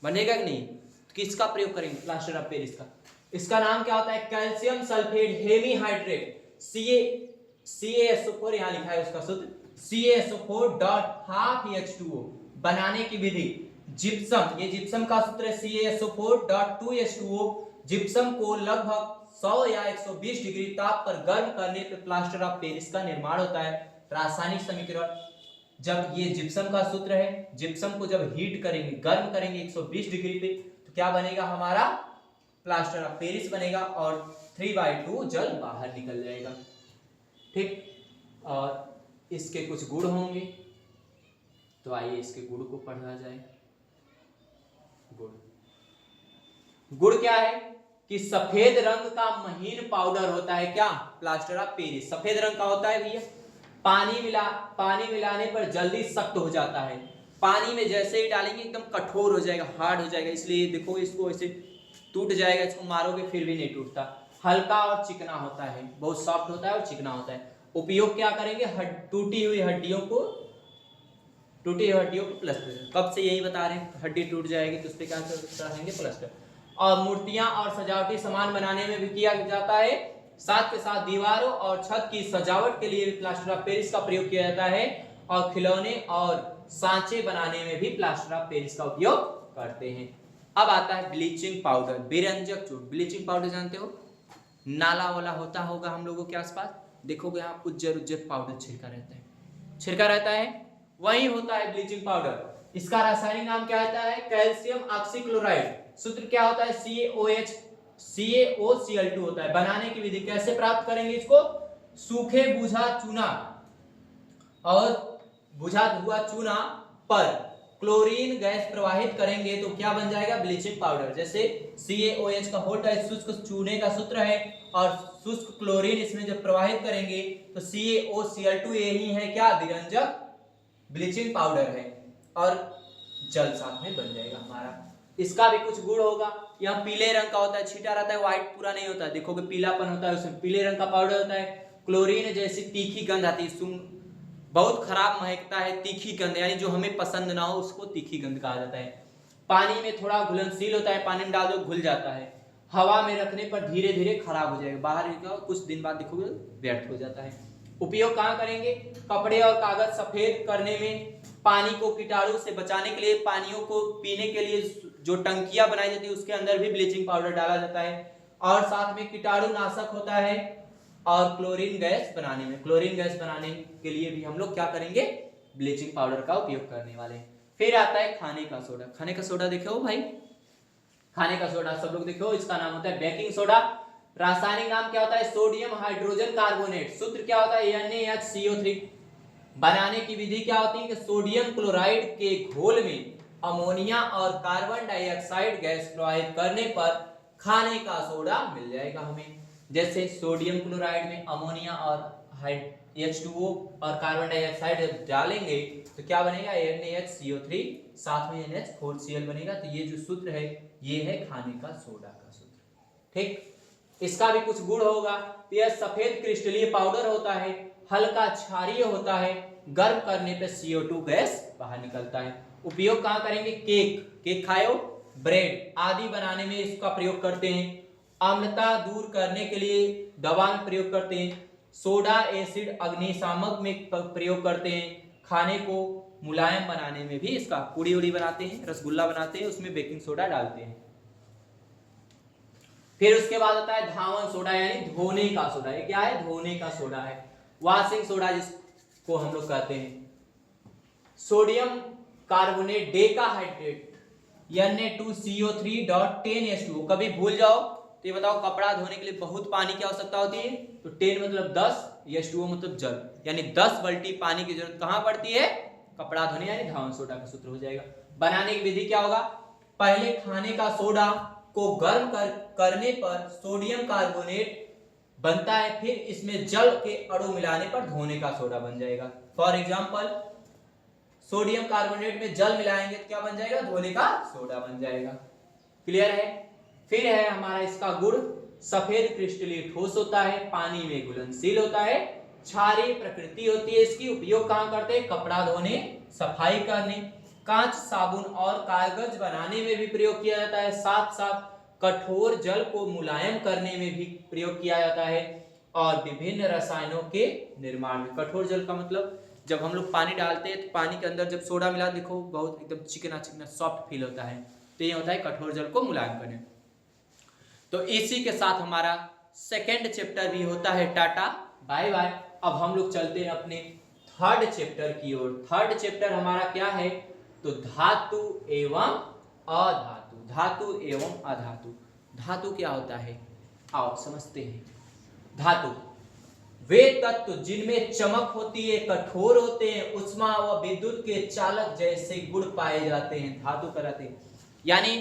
बनेगा कि नहीं, तो किसका प्रयोग करेंगे प्लास्टर ऑफ पेरिस का। इसका नाम क्या होता है, कैल्शियम सल्फेट हेमीहाइड्रेट CaSO4, यहाँ लिखा है उसका सूत्र CaSO4.12H2O बनाने की विधि। जिप्सम, ये जिप्सम का सूत्र है CaSO4.2H2O। जिप्सम को लगभग 100 या 120 डिग्री ताप पर गर्म करने पर प्लास्टर ऑफ पेरिस का निर्माण होता है। रासायनिक समीकरण, जब ये जिप्सम का सूत्र है, जिप्सम को जब हीट करेंगे, गर्म करेंगे 120 डिग्री पे, तो क्या बनेगा, हमारा प्लास्टर ऑफ पेरिस बनेगा और 3/2 जल बाहर निकल जाएगा। ठीक, और इसके कुछ गुण होंगे, तो आइए इसके गुण को पढ़ा जाए। गुण क्या है कि सफेद रंग का महीन पाउडर होता है। क्या, प्लास्टर ऑफ पेरिस सफेद रंग का होता है भैया। पानी मिलाने पर जल्दी सख्त हो जाता है। पानी में जैसे ही डालेंगे एकदम कठोर हो जाएगा, हार्ड हो जाएगा, इसलिए देखो इसको ऐसे टूट जाएगा, इसको मारोगे फिर भी नहीं टूटता। हल्का और चिकना होता है, बहुत सॉफ्ट होता है और चिकना होता है। उपयोग क्या करेंगे, टूटी हुई हड्डियों को प्लास्टर, कब से यही बता रहे हैं, हड्डी टूट जाएगी तो उस पर क्या करेंगे, प्लास्टर। और मूर्तियां और सजावटी सामान बनाने में भी किया जाता है। साथ के साथ दीवारों और छत की सजावट के लिए भी प्लास्टर ऑफ पेरिस का प्रयोग किया जाता है। और खिलौने और सांचे बनाने में भी प्लास्टर ऑफ पेरिस का उपयोग करते हैं। अब आता है ब्लीचिंग पाउडर, बेरंजक चूर्ण। ब्लीचिंग पाउडर जानते हो, नाला वाला होता होगा हम लोगों के आसपास, देखोगे यहाँ उज्जर पाउडर छिड़का रहता है, वही होता है ब्लीचिंग पाउडर। इसका रासायनिक नाम क्या होता है, कैल्शियम ऑक्सीक्लोराइड। सूत्र क्या होता है, CaOCl2 होता है। बनाने की विधि, कैसे प्राप्त करेंगे इसको, सूखे बुझा हुआ चूना पर क्लोरीन गैस प्रवाहित करेंगे तो क्या बन जाएगा, ब्लीचिंग पाउडर। जैसे CaOH का होता है शुष्क चूने का सूत्र है, और शुष्क क्लोरीन इसमें जब प्रवाहित करेंगे तो CaOCl2 यही है क्या, विरंजक ब्लीचिंग पाउडर है, और जल साथ में बन जाएगा हमारा। इसका भी कुछ गुण होगा, यह पीले रंग का होता है, छीटा रहता है, व्हाइट पूरा नहीं होता है, देखोगे पीलापन होता है, उसमें पीले रंग का पाउडर होता है। क्लोरीन जैसी तीखी गंध आती है, बहुत खराब महकता है, तीखी गंध, यानी जो हमें पसंद ना हो उसको तीखी गंध कहा जाता है। पानी में थोड़ा घुलनशील होता है, पानी में डाल दो घुल जाता है। हवा में रखने पर धीरे धीरे खराब हो जाएगा, बाहर कुछ दिन बाद देखोगे व्यर्थ हो जाता है। उपयोग कहाँ करेंगे, कपड़े और कागज सफेद करने में, पानी को कीटाणु से बचाने के लिए, पानियों को पीने के लिए जो टंकियां बनाई जाती है उसके अंदर भी ब्लीचिंग पाउडर डाला जाता है, और साथ में कीटाणु नाशक होता है। और क्लोरीन गैस बनाने के लिए भी हम लोग क्या करेंगे, ब्लीचिंग पाउडर का उपयोग करने वाले हैं। फिर आता है खाने का सोडा। खाने का सोडा देखो भाई, खाने का सोडा सब लोग देखो, इसका नाम होता है बेकिंग सोडा। रासायनिक नाम क्या होता है, सोडियम हाइड्रोजन कार्बोनेट। सूत्र क्या होता है, NaHCO3। बनाने की विधि क्या होती है कि सोडियम क्लोराइड के घोल में अमोनिया और कार्बन डाइऑक्साइड गैस प्रवाहित करने पर खाने का सोडा मिल जाएगा हमें। जैसे सोडियम क्लोराइड में अमोनिया और H2O और कार्बन डाइऑक्साइड डालेंगे तो क्या बनेगा, NaHCO3 साथ में NH4Cl बनेगा। तो ये जो सूत्र है ये है खाने का सोडा का सूत्र। ठीक, इसका भी कुछ गुण होगा, यह सफेद क्रिस्टलीय पाउडर होता है, हल्का क्षारीय होता है, गर्म करने पे CO2 गैस बाहर निकलता है। उपयोग कहाँ करेंगे, केक खाओ, ब्रेड आदि बनाने में इसका प्रयोग करते हैं। अम्लता दूर करने के लिए दवा में प्रयोग करते हैं। सोडा एसिड अग्निशामक में प्रयोग करते हैं। खाने को मुलायम बनाने में भी इसका पूड़ी उड़ी बनाते हैं, रसगुल्ला बनाते हैं, उसमें बेकिंग सोडा डालते हैं। फिर उसके बाद होता है धावन सोडा यानी धोने का सोडा। ये क्या है? धोने का सोडा है। वॉशिंग सोडा जिसको हम लोग कहते हैं। Sodium carbonate decahydrate Na2CO3.10H2O। कभी भूल जाओ तो ये बताओ, कपड़ा धोने के लिए बहुत पानी की आवश्यकता होती है, तो 10 मतलब 10, H2O मतलब जल, यानी 10 बाल्टी पानी की जरूरत कहां पड़ती है? कपड़ा धोने, यानी धावन सोडा का सूत्र हो जाएगा। बनाने की विधि क्या होगा? पहले खाने का सोडा को गर्म करने पर सोडियम कार्बोनेट बनता है, फिर इसमें जल के अणु मिलाने पर धोने का सोडा बन जाएगा। फॉर एग्जाम्पल, सोडियम कार्बोनेट में जल मिलाएंगे तो क्या बन जाएगा? धोने का सोडा बन जाएगा। क्लियर है? फिर है हमारा इसका गुण, सफेद क्रिस्टलीय ठोस होता है, पानी में घुलनशील होता है, क्षारीय प्रकृति होती है इसकी। उपयोग कहां करते हैं? कपड़ा धोने, सफाई करने, कांच, साबुन और कागज बनाने में भी प्रयोग किया जाता है। साथ साथ कठोर जल को मुलायम करने में भी प्रयोग किया जाता है, और विभिन्न रसायनों के निर्माण में। कठोर जल का मतलब, जब हम लोग पानी डालते हैं तो पानी के अंदर जब सोडा मिला, देखो बहुत एकदम चिकना चिकना सॉफ्ट फील होता है, तो ये होता है कठोर जल को मुलायम करने। तो इसी के साथ हमारा सेकेंड चैप्टर भी होता है। Tata bye bye. अब हम लोग चलते हैं अपने थर्ड चैप्टर की ओर। थर्ड चैप्टर हमारा क्या है? तो धातु एवं अधातु। धातु एवं अधातु। धातु क्या होता है? आओ समझते हैं। धातु वे तत्व जिनमें चमक होती है, कठोर होते हैं, ऊष्मा व विद्युत के चालक जैसे गुण पाए जाते हैं, धातु कहलाते हैं। यानी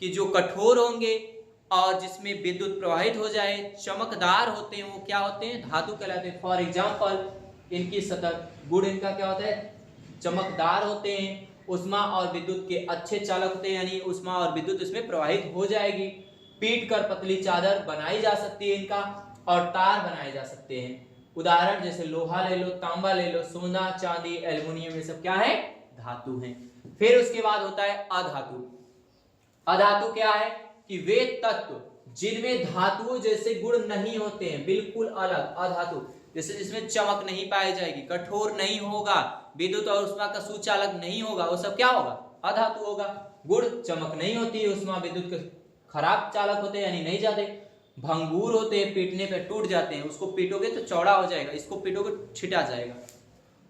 कि जो कठोर होंगे और जिसमें विद्युत प्रवाहित हो जाए, चमकदार होते हैं, वो क्या होते हैं? धातु कहलाते हैं। फॉर एग्जाम्पल, इनकी सतह गुण इनका क्या होता है? चमकदार होते हैं, ऊष्मा और विद्युत के अच्छे चालक होते हैं, यानी ऊष्मा और विद्युत इसमें प्रवाहित हो जाएगी। पीट कर पतली चादर बनाई जा सकती है इनका, और तार बनाए जा सकते हैं। उदाहरण जैसे लोहा ले लो, तांबा ले लो, सोना, चांदी, एल्युमिनियम, ये सब क्या है? धातु हैं। फिर उसके बाद होता है अधातु। अधातु क्या है? कि वे तत्व जिनमें धातुओं जैसे गुण नहीं होते हैं, बिल्कुल अलग। अधातु जैसे जिसमें चमक नहीं पाई जाएगी, कठोर नहीं होगा, विद्युत और ऊष्मा का सुचालक नहीं होगा, वो सब क्या होगा? अधातु होगा। गुण चमक नहीं होती है, ऊष्मा विद्युत के खराब चालक होते हैं, यानी नहीं जाते, भंगूर होते हैं, पीटने पे टूट जाते हैं। उसको पीटोगे तो चौड़ा हो जाएगा, इसको पीटोगे छिटा जाएगा।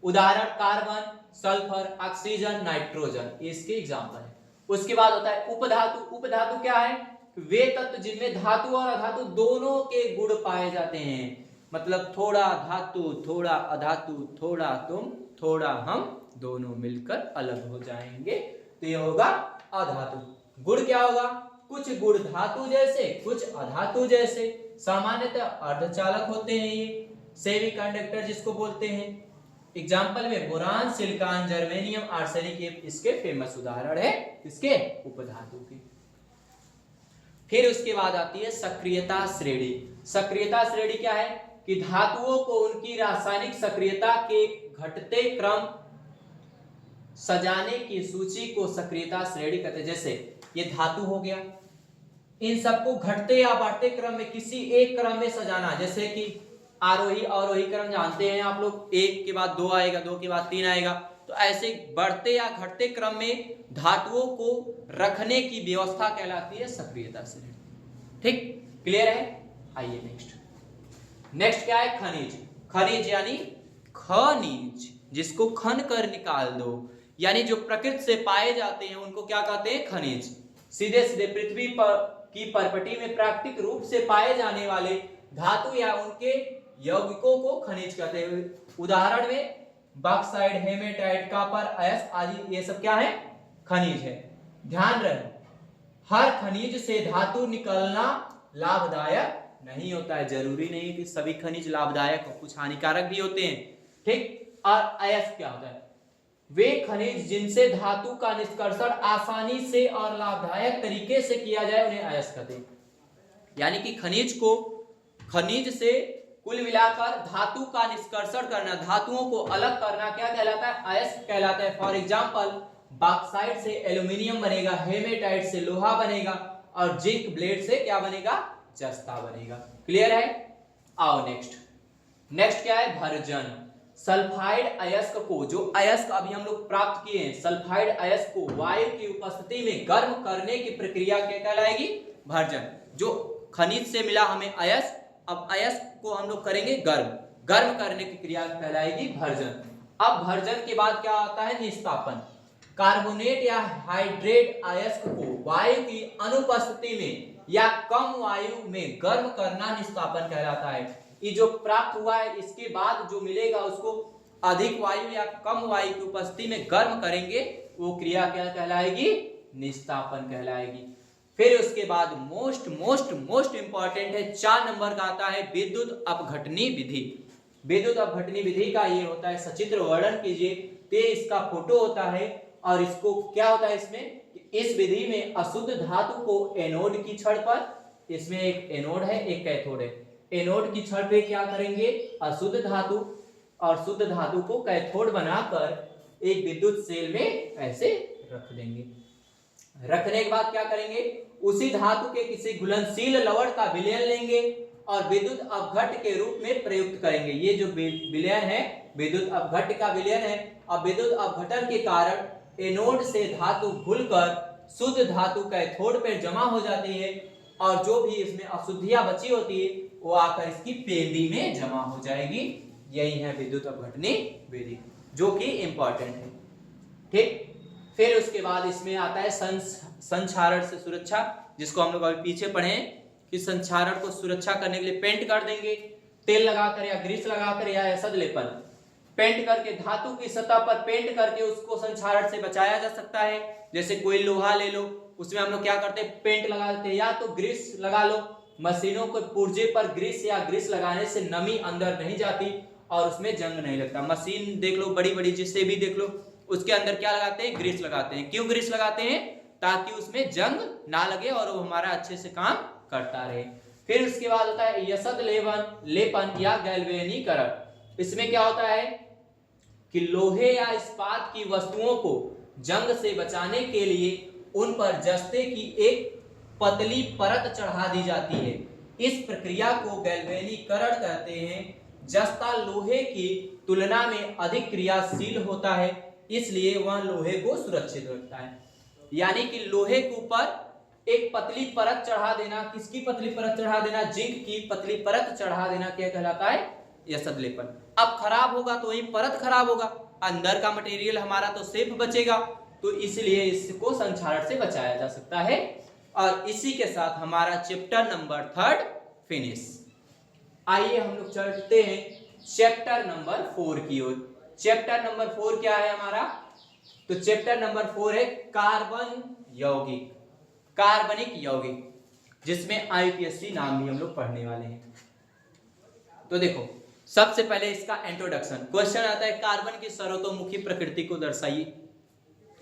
उदाहरण कार्बन, सल्फर, ऑक्सीजन, नाइट्रोजन, इसके एग्जाम्पल है। उसके बाद होता है उपधातु। उपधातु क्या है? वे तत्व जिनमें धातु और अधातु दोनों के गुण पाए जाते हैं। मतलब थोड़ा धातु, थोड़ा अधातु, थोड़ा तुम, थोड़ा हम, दोनों मिलकर अलग हो जाएंगे, तो ये होगा अधातु। गुण क्या होगा? कुछ गुण धातु जैसे, कुछ अधातु जैसे। सामान्यतः अर्धचालक होते हैं ये, सेमीकंडक्टर जिसको बोलते हैं। एग्जाम्पल में बोरान, सिलिकॉन, जर्मेनियम, आर्सेनिक इसके फेमस उदाहरण है, इसके उपधातु के। फिर उसके बाद आती है सक्रियता श्रेणी। सक्रियता श्रेणी क्या है? कि धातुओं को उनकी रासायनिक सक्रियता के घटते क्रम सजाने की सूची को सक्रियता श्रेणी कहते हैं। जैसे ये धातु हो गया, इन सबको घटते या बढ़ते क्रम में किसी एक क्रम में सजाना। जैसे कि आरोही अवरोही क्रम जानते हैं आप लोग, एक के बाद दो आएगा, दो के बाद तीन आएगा, तो ऐसे बढ़ते या घटते क्रम में धातुओं को रखने की व्यवस्था कहलाती है सक्रियता श्रेणी। ठीक, क्लियर है? आइए नेक्स्ट। नेक्स्ट क्या है? खनिज। खनिज यानी खनिज, जिसको खन कर निकाल दो, यानी जो प्रकृति से पाए जाते हैं उनको क्या कहते हैं? खनिज। सीधे सीधे पृथ्वी पर की परपटी में प्राकृतिक रूप से पाए जाने वाले धातु या उनके यौगिकों को खनिज कहते हैं। उदाहरण में बॉक्साइट, हेमेटाइट, कॉपर, अयस्क आदि, ये सब क्या है? खनिज है। ध्यान रहे, हर खनिज से धातु निकलना लाभदायक नहीं होता है। जरूरी नहीं कि सभी खनिज लाभदायक हो, कुछ हानिकारक भी होते हैं। ठीक। और अयस्क क्या होता है? वे खनिज जिनसे धातु का निष्कर्षण आसानी से और लाभदायक तरीके से किया जाए उन्हें अयस्क कहते हैं। यानी कि खनिज से कुल मिलाकर धातु का निष्कर्षण करना, धातुओं को अलग करना क्या कहलाता है? अयस्क कहलाता है। फॉर एग्जाम्पल, बॉक्साइट से एल्यूमिनियम बनेगा, हेमेटाइट से लोहा बनेगा, और जिंक ब्लेड से क्या बनेगा? जस्ता बनेगा। क्लियर है? आओ नेक्स्ट। नेक्स्ट क्या है? भर्जन। सल्फाइड अयस्क को, जो अयस्क अभी हम लोग प्राप्त किए हैं, सल्फाइड अयस्क को वायु की उपस्थिति में गर्म करने की प्रक्रिया क्या कहलाएगी? भर्जन। जो खनिज से मिला हमें अयस्क, अब अयस्क को हम लोग करेंगे गर्म, गर्म करने की क्रिया कहलाएगी भर्जन। अब भर्जन के बाद क्या आता है? निस्तापन। कार्बोनेट या हाइड्रेट अयस्क को वायु की अनुपस्थिति में या कम वायु में गर्म करना निस्तापन कहलाता है। ये जो प्राप्त हुआ है इसके बाद जो मिलेगा उसको अधिक वायु या कम वायु की उपस्थिति में गर्म करेंगे, वो क्रिया क्या कहलाएगी? निस्तापन कहलाएगी। फिर उसके बाद मोस्ट मोस्ट मोस्ट इंपॉर्टेंट है, 4 नंबर का आता है विद्युत अपघटनी विधि। विद्युत अपघटनी विधि का ये होता है, सचित्र वर्णन कीजिए। तो इसका फोटो होता है और इसको क्या होता है इसमें, इस विधि में अशुद्ध धातु को एनोड की छड़ पर, इसमें एक एनोड है एक कैथोड है, एनोड की छड़ पे क्या करेंगे? अशुद्ध धातु और शुद्ध धातु को कैथोड बनाकर एक विद्युत सेल में ऐसे रख देंगे। रखने के बाद क्या करेंगे? उसी धातु के किसी घुलनशील लवण का विलयन लेंगे और विद्युत अपघट्ट के रूप में प्रयुक्त करेंगे। ये जो विलयन है विद्युत अपघट्ट का विलयन है। अब विद्युत अपघटन के कारण एनोड से धातु घुलकर शुद्ध धातु कैथोड पर जमा हो जाती है और जो भी इसमें अशुद्धियां बची होती है वो आकर इसकी पेंदी में जमा हो जाएगी। यही है विद्युत अपघटनी विधि, जो कि इंपॉर्टेंट है। ठीक, फिर उसके बाद इसमें आता है संक्षारण से सुरक्षा, जिसको हम लोग अभी पीछे पढ़े कि संक्षारण को सुरक्षा करने के लिए पेंट कर देंगे, तेल लगाकर या ग्रीस लगाकर या एसिड लेपन, पेंट करके धातु की सतह पर पेंट करके उसको संक्षारण से बचाया जा सकता है। जैसे कोई लोहा ले लो, उसमें हम लोग क्या करते हैं? पेंट लगा देते हैं, या तो ग्रीस लगा लो। मशीनों को पुर्जे पर ग्रीस या ग्रीस लगाने से नमी अंदर नहीं जाती और उसमें जंग नहीं लगता। मशीन देख लो, बड़ी बड़ी जिससे भी देख लो, उसके अंदर क्या लगाते हैं? ग्रीस लगाते हैं। क्यों ग्रीस लगाते हैं? ताकि उसमें जंग ना लगे और वो हमारा अच्छे से काम करता रहे। फिर उसके बाद होता है यसद लेपन या गैल्वेनीकरण। इसमें क्या होता है कि लोहे या इस्पात की वस्तुओं को जंग से बचाने के लिए उन पर जस्ते की एक पतली परत चढ़ा दी जाती है। इस प्रक्रिया को गैल्वेनीकरण कहते हैं। जस्ता लोहे की तुलना में अधिक क्रियाशील होता है, इसलिए वह लोहे को सुरक्षित रखता है। यानी कि लोहे के ऊपर एक पतली परत चढ़ा देना, किसकी पतली परत चढ़ा देना? जिंक की पतली परत चढ़ा देना क्या कहलाता है? यसद लेपन। अब खराब होगा तो वही परत खराब होगा, अंदर का मटेरियल हमारा तो सेफ बचेगा, तो इसलिए इसको संक्षारण से बचाया जा सकता है। और इसी के साथ हमारा चैप्टर नंबर 3 फिनिश। आइए हम लोग चलते हैं चैप्टर नंबर 4 की ओर। चैप्टर नंबर 4 क्या है हमारा? तो चैप्टर नंबर 4 है कार्बन यौगिक, कार्बनिक यौगिक, जिसमें आईपीएससी नाम भी हम लोग पढ़ने वाले हैं। तो देखो, सबसे पहले इसका इंट्रोडक्शन क्वेश्चन आता है, कार्बन की सर्वतोमुखी प्रकृति को दर्शाइए।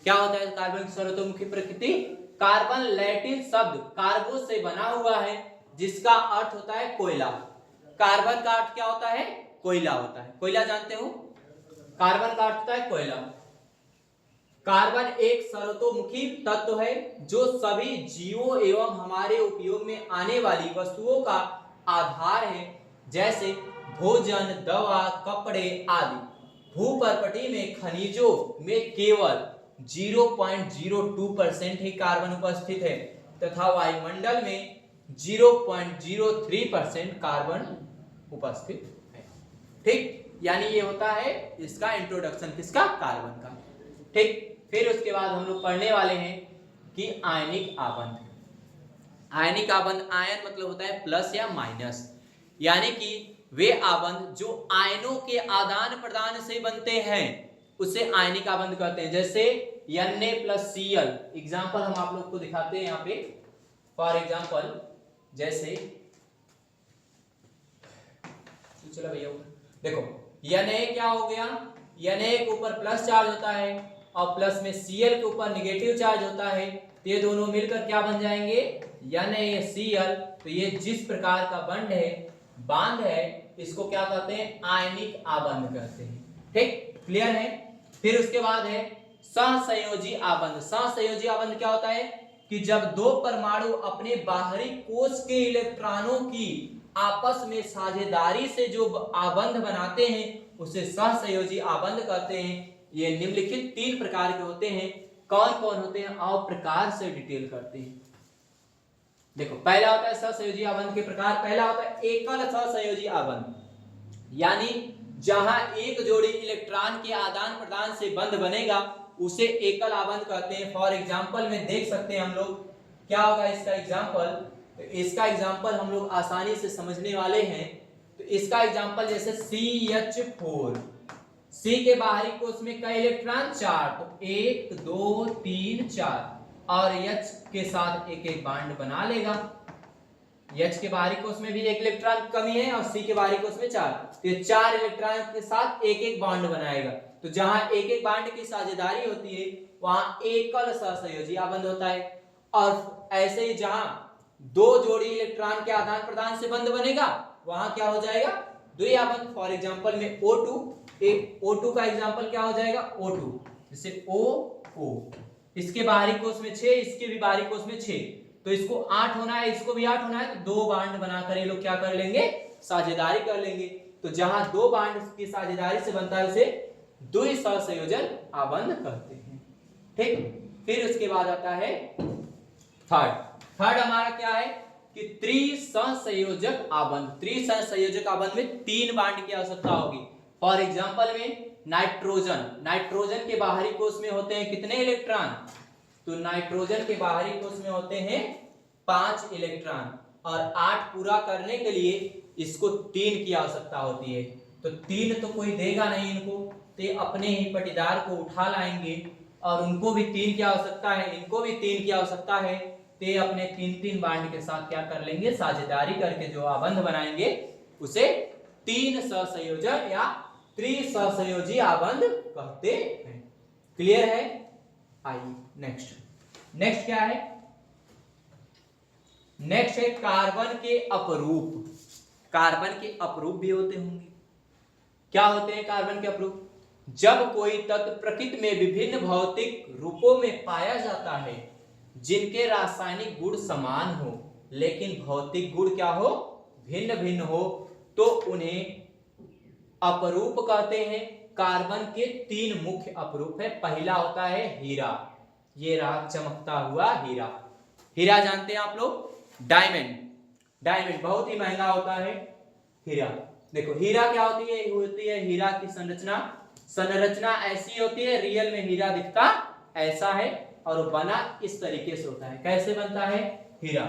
क्या होता है कार्बन की सर्वतोमुखी प्रकृति? कार्बन लैटिन शब्द कार्बो से बना हुआ है, जिसका अर्थ होता है कोयला। कार्बन का अर्थ क्या होता है? कोयला होता है। कोयला जानते हो? कार्बन का अर्थ होता है कोयला। कार्बन एक सर्वतोमुखी तत्व है जो सभी जीवों एवं हमारे उपयोग में आने वाली वस्तुओं का आधार है, जैसे भोजन, दवा, कपड़े आदि। भूपर्पटी में खनिजों में केवल 0.02% ही कार्बन उपस्थित है तथा वायुमंडल में 0.03% कार्बन उपस्थित है। ठीक, यानी ये होता है इसका इंट्रोडक्शन, किसका? कार्बन का। ठीक, फिर उसके बाद हम लोग पढ़ने वाले हैं कि आयनिक आबंध। आयनिक आबंध, आयन मतलब होता है प्लस या माइनस, यानी कि वे आबंध जो आयनों के आदान प्रदान से बनते हैं उसे आयनिक आबंध कहते हैं। जैसे Na+Cl, एग्जाम्पल हम आप लोग को दिखाते हैं यहाँ पे। फॉर एग्जाम्पल जैसे चलो भैया देखो, Na क्या हो गया? Na के ऊपर प्लस चार्ज होता है और प्लस में Cl के ऊपर निगेटिव चार्ज होता है, तो ये दोनों मिलकर क्या बन जाएंगे? NaCl। तो ये जिस प्रकार का बांध है इसको क्या कहते हैं? आयनिक आबंध कहते हैं। ठीक, क्लियर है? फिर उसके बाद है सहसंयोजी आबंध। सहसंयोजी आबंध क्या होता है कि जब दो परमाणु अपने बाहरी कोश के इलेक्ट्रॉनों की आपस में साझेदारी से जो आबंध बनाते हैं उसे सहसंयोजी आबंध कहते हैं। ये निम्नलिखित 3 प्रकार के होते हैं। कौन कौन होते हैं आओ प्रकार से डिटेल करते हैं। देखो, पहला होता है सहसंयोजी आबंध के प्रकार। पहला होता है एकल सहसंयोजी आबंध, यानी जहां एक जोड़ी इलेक्ट्रॉन के आदान प्रदान से बंध बनेगा उसे एकल आबंध कहते हैं। फॉर एग्जांपल में देख सकते हैं हम लोग, क्या होगा इसका एग्जांपल। तो इसका एग्जांपल हम लोग आसानी से समझने वाले हैं। तो इसका एग्जांपल जैसे CH4, C के बाहरी कोश में कई इलेक्ट्रॉन 4, तो 1 2 3 4, और H के साथ एक एक बॉन्ड बना लेगा। H के बाहरी कोश में भी एक इलेक्ट्रॉन कमी है और C के बाहरी कोश में 4, तो ये 4 इलेक्ट्रॉन के साथ एक एक बॉन्ड बनाएगा। तो जहां एक एक बॉन्ड की साझेदारी होती है वहां एकल सहसंयोजी आबंध होता है। और ऐसे ही जहां 2 जोड़ी इलेक्ट्रॉन के आदान प्रदान से बंध बनेगा वहां क्या हो जाएगा, द्वि आबंध। फॉर एग्जांपल में O2, O2 का एग्जांपल क्या हो जाएगा, O2, जैसे O, इसके बाहरी कोश में 6, इसके भी बाहरी कोश में 6, तो इसको 8 होना है, इसको भी 8 होना है, तो 2 बॉन्ड बनाकर ये लोग क्या कर लेंगे, साझेदारी कर लेंगे। तो जहां 2 बॉन्ड की साझेदारी से बनता है उसे द्वि सहसंयोजन आबंध कहते हैं। ठीक, फिर उसके बाद आता है थर्ड हमारा क्या है कि त्रिसहसंयोजक आबंध। त्रिसहसंयोजक आबंध में 3 बॉन्ड की आवश्यकता होगी। फॉर एग्जांपल में नाइट्रोजन के बाहरी कोश में होते हैं कितने इलेक्ट्रॉन, तो नाइट्रोजन के बाहरी कोश में होते हैं 5 इलेक्ट्रॉन, और 8 पूरा करने के लिए इसको 3 की आवश्यकता होती है। तो 3 तो कोई देगा नहीं इनको, तो ये अपने ही पटीदार को उठा लाएंगे और उनको भी 3 की आवश्यकता है, इनको भी 3 की आवश्यकता है, तो ये अपने 3 बॉन्ड के साथ क्या कर लेंगे, साझेदारी करके जो आबंध बनाएंगे उसे 3 सहसंयोजक या त्रिसहसंयोजी आबंध कहते हैं। क्लियर है। आइए नेक्स्ट क्या है, नेक्स्ट है कार्बन के अपरूप। कार्बन के अपरूप भी होते होंगे। क्या होते हैं कार्बन के अपरूप, जब कोई तत्व प्रकृति में विभिन्न भौतिक रूपों में पाया जाता है जिनके रासायनिक गुण समान हो लेकिन भौतिक गुण क्या हो, भिन्न भिन्न हो, तो उन्हें अपरूप कहते हैं। कार्बन के 3 मुख्य अपरूप है। पहला होता है हीरा, ये रहा चमकता हुआ हीरा। हीरा जानते हैं आप लोग, डायमंड बहुत ही महंगा होता है हीरा। देखो हीरा क्या होती है हीरा की संरचना ऐसी होती है, रियल में हीरा दिखता ऐसा है और बना इस तरीके से होता है। कैसे बनता है हीरा,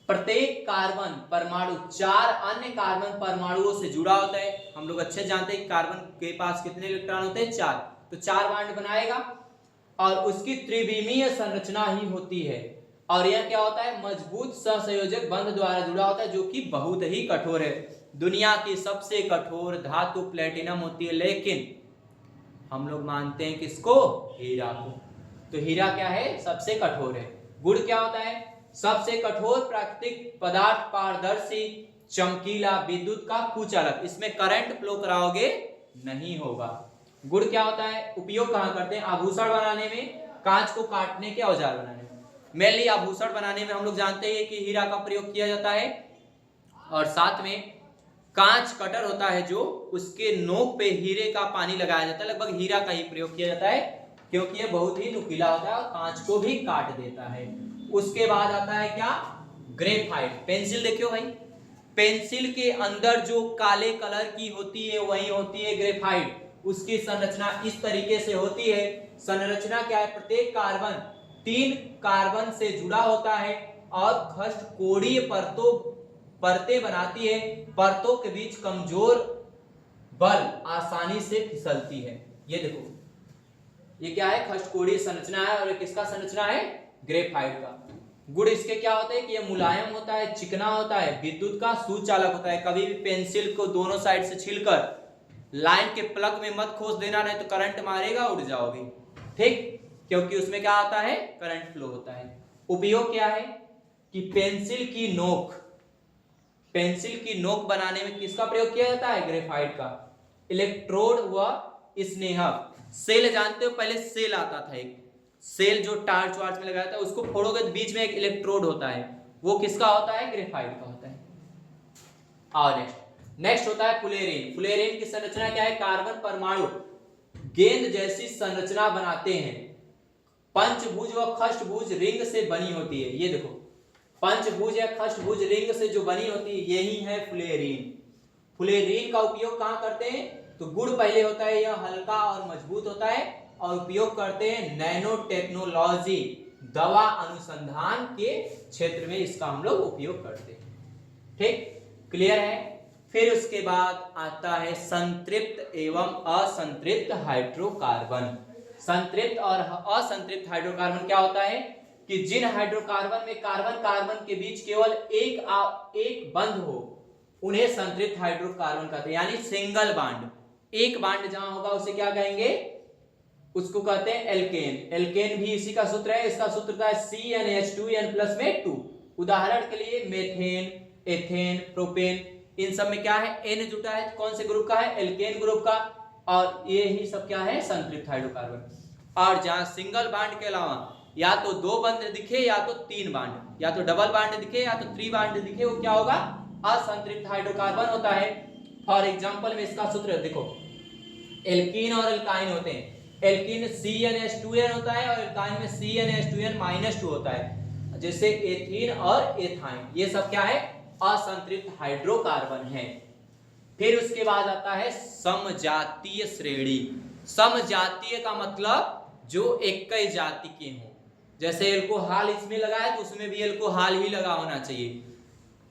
प्रत्येक कार्बन परमाणु 4 अन्य कार्बन परमाणुओं से जुड़ा होता है। हम लोग अच्छे जानते हैं कि कार्बन के पास कितने इलेक्ट्रॉन होते हैं, 4, तो 4 बॉन्ड बनाएगा और उसकी त्रिविमीय संरचना ही होती है। और यह क्या होता है, मजबूत सहसंयोजक बंध द्वारा जुड़ा होता है जो कि बहुत ही कठोर है। दुनिया की सबसे कठोर धातु प्लेटिनम होती है, लेकिन हम लोग मानते हैं किसको, हीरा को। तो हीरा क्या है, सबसे कठोर है। गुण क्या होता है, सबसे कठोर प्राकृतिक पदार्थ, पारदर्शी, चमकीला, विद्युत का कुचालक, इसमें करंट फ्लो कराओगे नहीं होगा। गुण क्या होता है, उपयोग कहां करते हैं, आभूषण बनाने में, कांच को काटने के औजार बनाने में। मेनली आभूषण बनाने में हम लोग जानते हैं कि हीरा का प्रयोग किया जाता है, और साथ में कांच कटर होता है जो उसके नोक पे हीरे का पानी लगाया जाता है, लगभग हीरा का ही प्रयोग किया जाता है क्योंकि ये बहुत ही नुकीला होता है और कांच को भी काट देता है। उसके बाद आता है क्या, ग्रेफाइट। पेंसिल देखियो भाई, पेंसिल के अंदर जो काले कलर की होती है वही होती है ग्रेफाइट। उसकी संरचना इस तरीके से होती है। संरचना क्या है, प्रत्येक कार्बन 3 कार्बन से जुड़ा होता है और खष्टकोणीय परतें बनाती है। परतों के बीच कमजोर बल आसानी से फिसलती है। ये देखो, ये क्या है, खष्टकोणीय संरचना है और ये किसका संरचना है, ग्रेफाइट का। गुण इसके क्या होते हैं कि ये मुलायम होता है, चिकना होता है, विद्युत का सुचालक होता है। कभी भी पेंसिल को दोनों साइड से छीलकर लाइन के प्लग में मत खोस देना, नहीं तो करंट मारेगा, उड़ जाओगे। ठीक, क्योंकि उसमें क्या आता है, करंट फ्लो होता है। उपयोग क्या है कि पेंसिल की नोक बनाने में किसका प्रयोग किया जाता है, ग्रेफाइट का। इलेक्ट्रोड व स्नेहक, सेल जानते हो, पहले सेल आता था, एक सेल जो टार्च वार्च में लगाया था, उसको फोड़ोगे तो बीच में एक इलेक्ट्रोड होता है, वो किसका होता है, ग्रेफाइट का होता है। और नेक्स्ट होता है फुलेरिन। फुलेरिन की संरचना क्या है? कार्बन परमाणु गेंद जैसी संरचना बनाते हैं। पंचभुज व खष्टभुज रिंग से बनी होती है। ये देखो, पंचभुज या खष्टभुज रिंग से जो बनी होती है यही है फुलेरिन। फुलेरिन का उपयोग कहां करते हैं? तो गुण पहले होता है, यह हल्का और मजबूत होता है और उपयोग करते हैं नैनो टेक्नोलॉजी, दवा अनुसंधान के क्षेत्र में इसका हम लोग उपयोग करते हैं। ठीक, क्लियर है। फिर उसके बाद आता है संतृप्त एवं असंतृप्त हाइड्रोकार्बन। संतृप्त और असंतृप्त हाइड्रोकार्बन क्या होता है कि जिन हाइड्रोकार्बन में कार्बन कार्बन के बीच केवल एक बंध हो उन्हें संतृप्त हाइड्रोकार्बन कहते हैं। यानी सिंगल बॉन्ड, एक बॉन्ड जहां होगा उसे क्या कहेंगे? उसको कहते हैं एल्केन। एल्केन भी इसी का सूत्र है, इसका सूत्र था CnH2n प्लस में 2। उदाहरण के लिए मेथेन, एथेन, प्रोपेन, इन सब में क्या है? N जुटा है। कौन से ग्रुप का है? एल्केन ग्रुप का। और ये ही सब क्या है? संतृप्त हाइड्रोकार्बन। और जहां सिंगल बॉन्ड के अलावा या तो 2 बंध दिखे या तो 3 बॉन्ड, या तो डबल बॉन्ड दिखे या तो 3 बॉन्ड दिखे, वो क्या होगा? असंतृप्त हाइड्रोकार्बन होता है। फॉर एग्जांपल में इसका सूत्र देखो, एल्कीन और एल्काइन होते हैं। एल्कीन CnH2n होता है और एल्काइन में CnH2n-2 होता है, जैसे एथीन और एथाइन। ये सब क्या है? असंतृप्त हाइड्रोकार्बन है। फिर उसके बाद आता है समजातीय श्रेणी। समजातीय का मतलब जो एक ही जाति के हों। जैसे एल्कोहल इसमें लगा है तो उसमें भी एल्कोहल ही लगा होना चाहिए।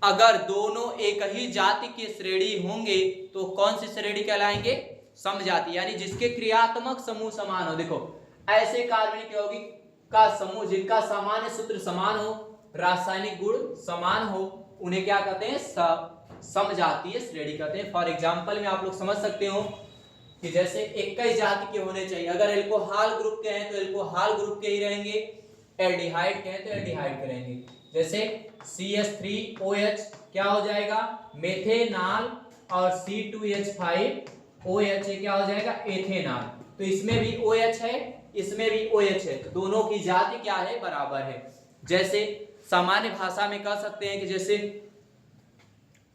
अगर दोनों एक ही जाति के श्रेणी होंगे तो कौन सी श्रेणी कहलाएंगे? समजातीय, यानी जिसके क्रियात्मक समूह समान हो। देखो, ऐसे कार्बनिक यौगिक का समूह जिनका सामान्य सूत्र समान हो, रासायनिक गुण समान हो, उन्हें क्या कहते हैं? समजातीय श्रेणी कहते हैं। फॉर एग्जांपल में आप लोग समझ सकते हो कि जैसे एक ही जाति के होने चाहिए। अगर एल्कोहल ग्रुप के हैं तो एल्कोहल ग्रुप के ही रहेंगे, एल्डिहाइड के हैं तो एल्डिहाइड के रहेंगे। जैसे CH3OH क्या हो जाएगा? मेथेनॉल, और C2H5OH क्या हो जाएगा? एथेनॉल। तो इसमें भी OH है, इसमें भी OH है, तो दोनों की जाति क्या है? बराबर है। जैसे सामान्य भाषा में कह सकते हैं कि जैसे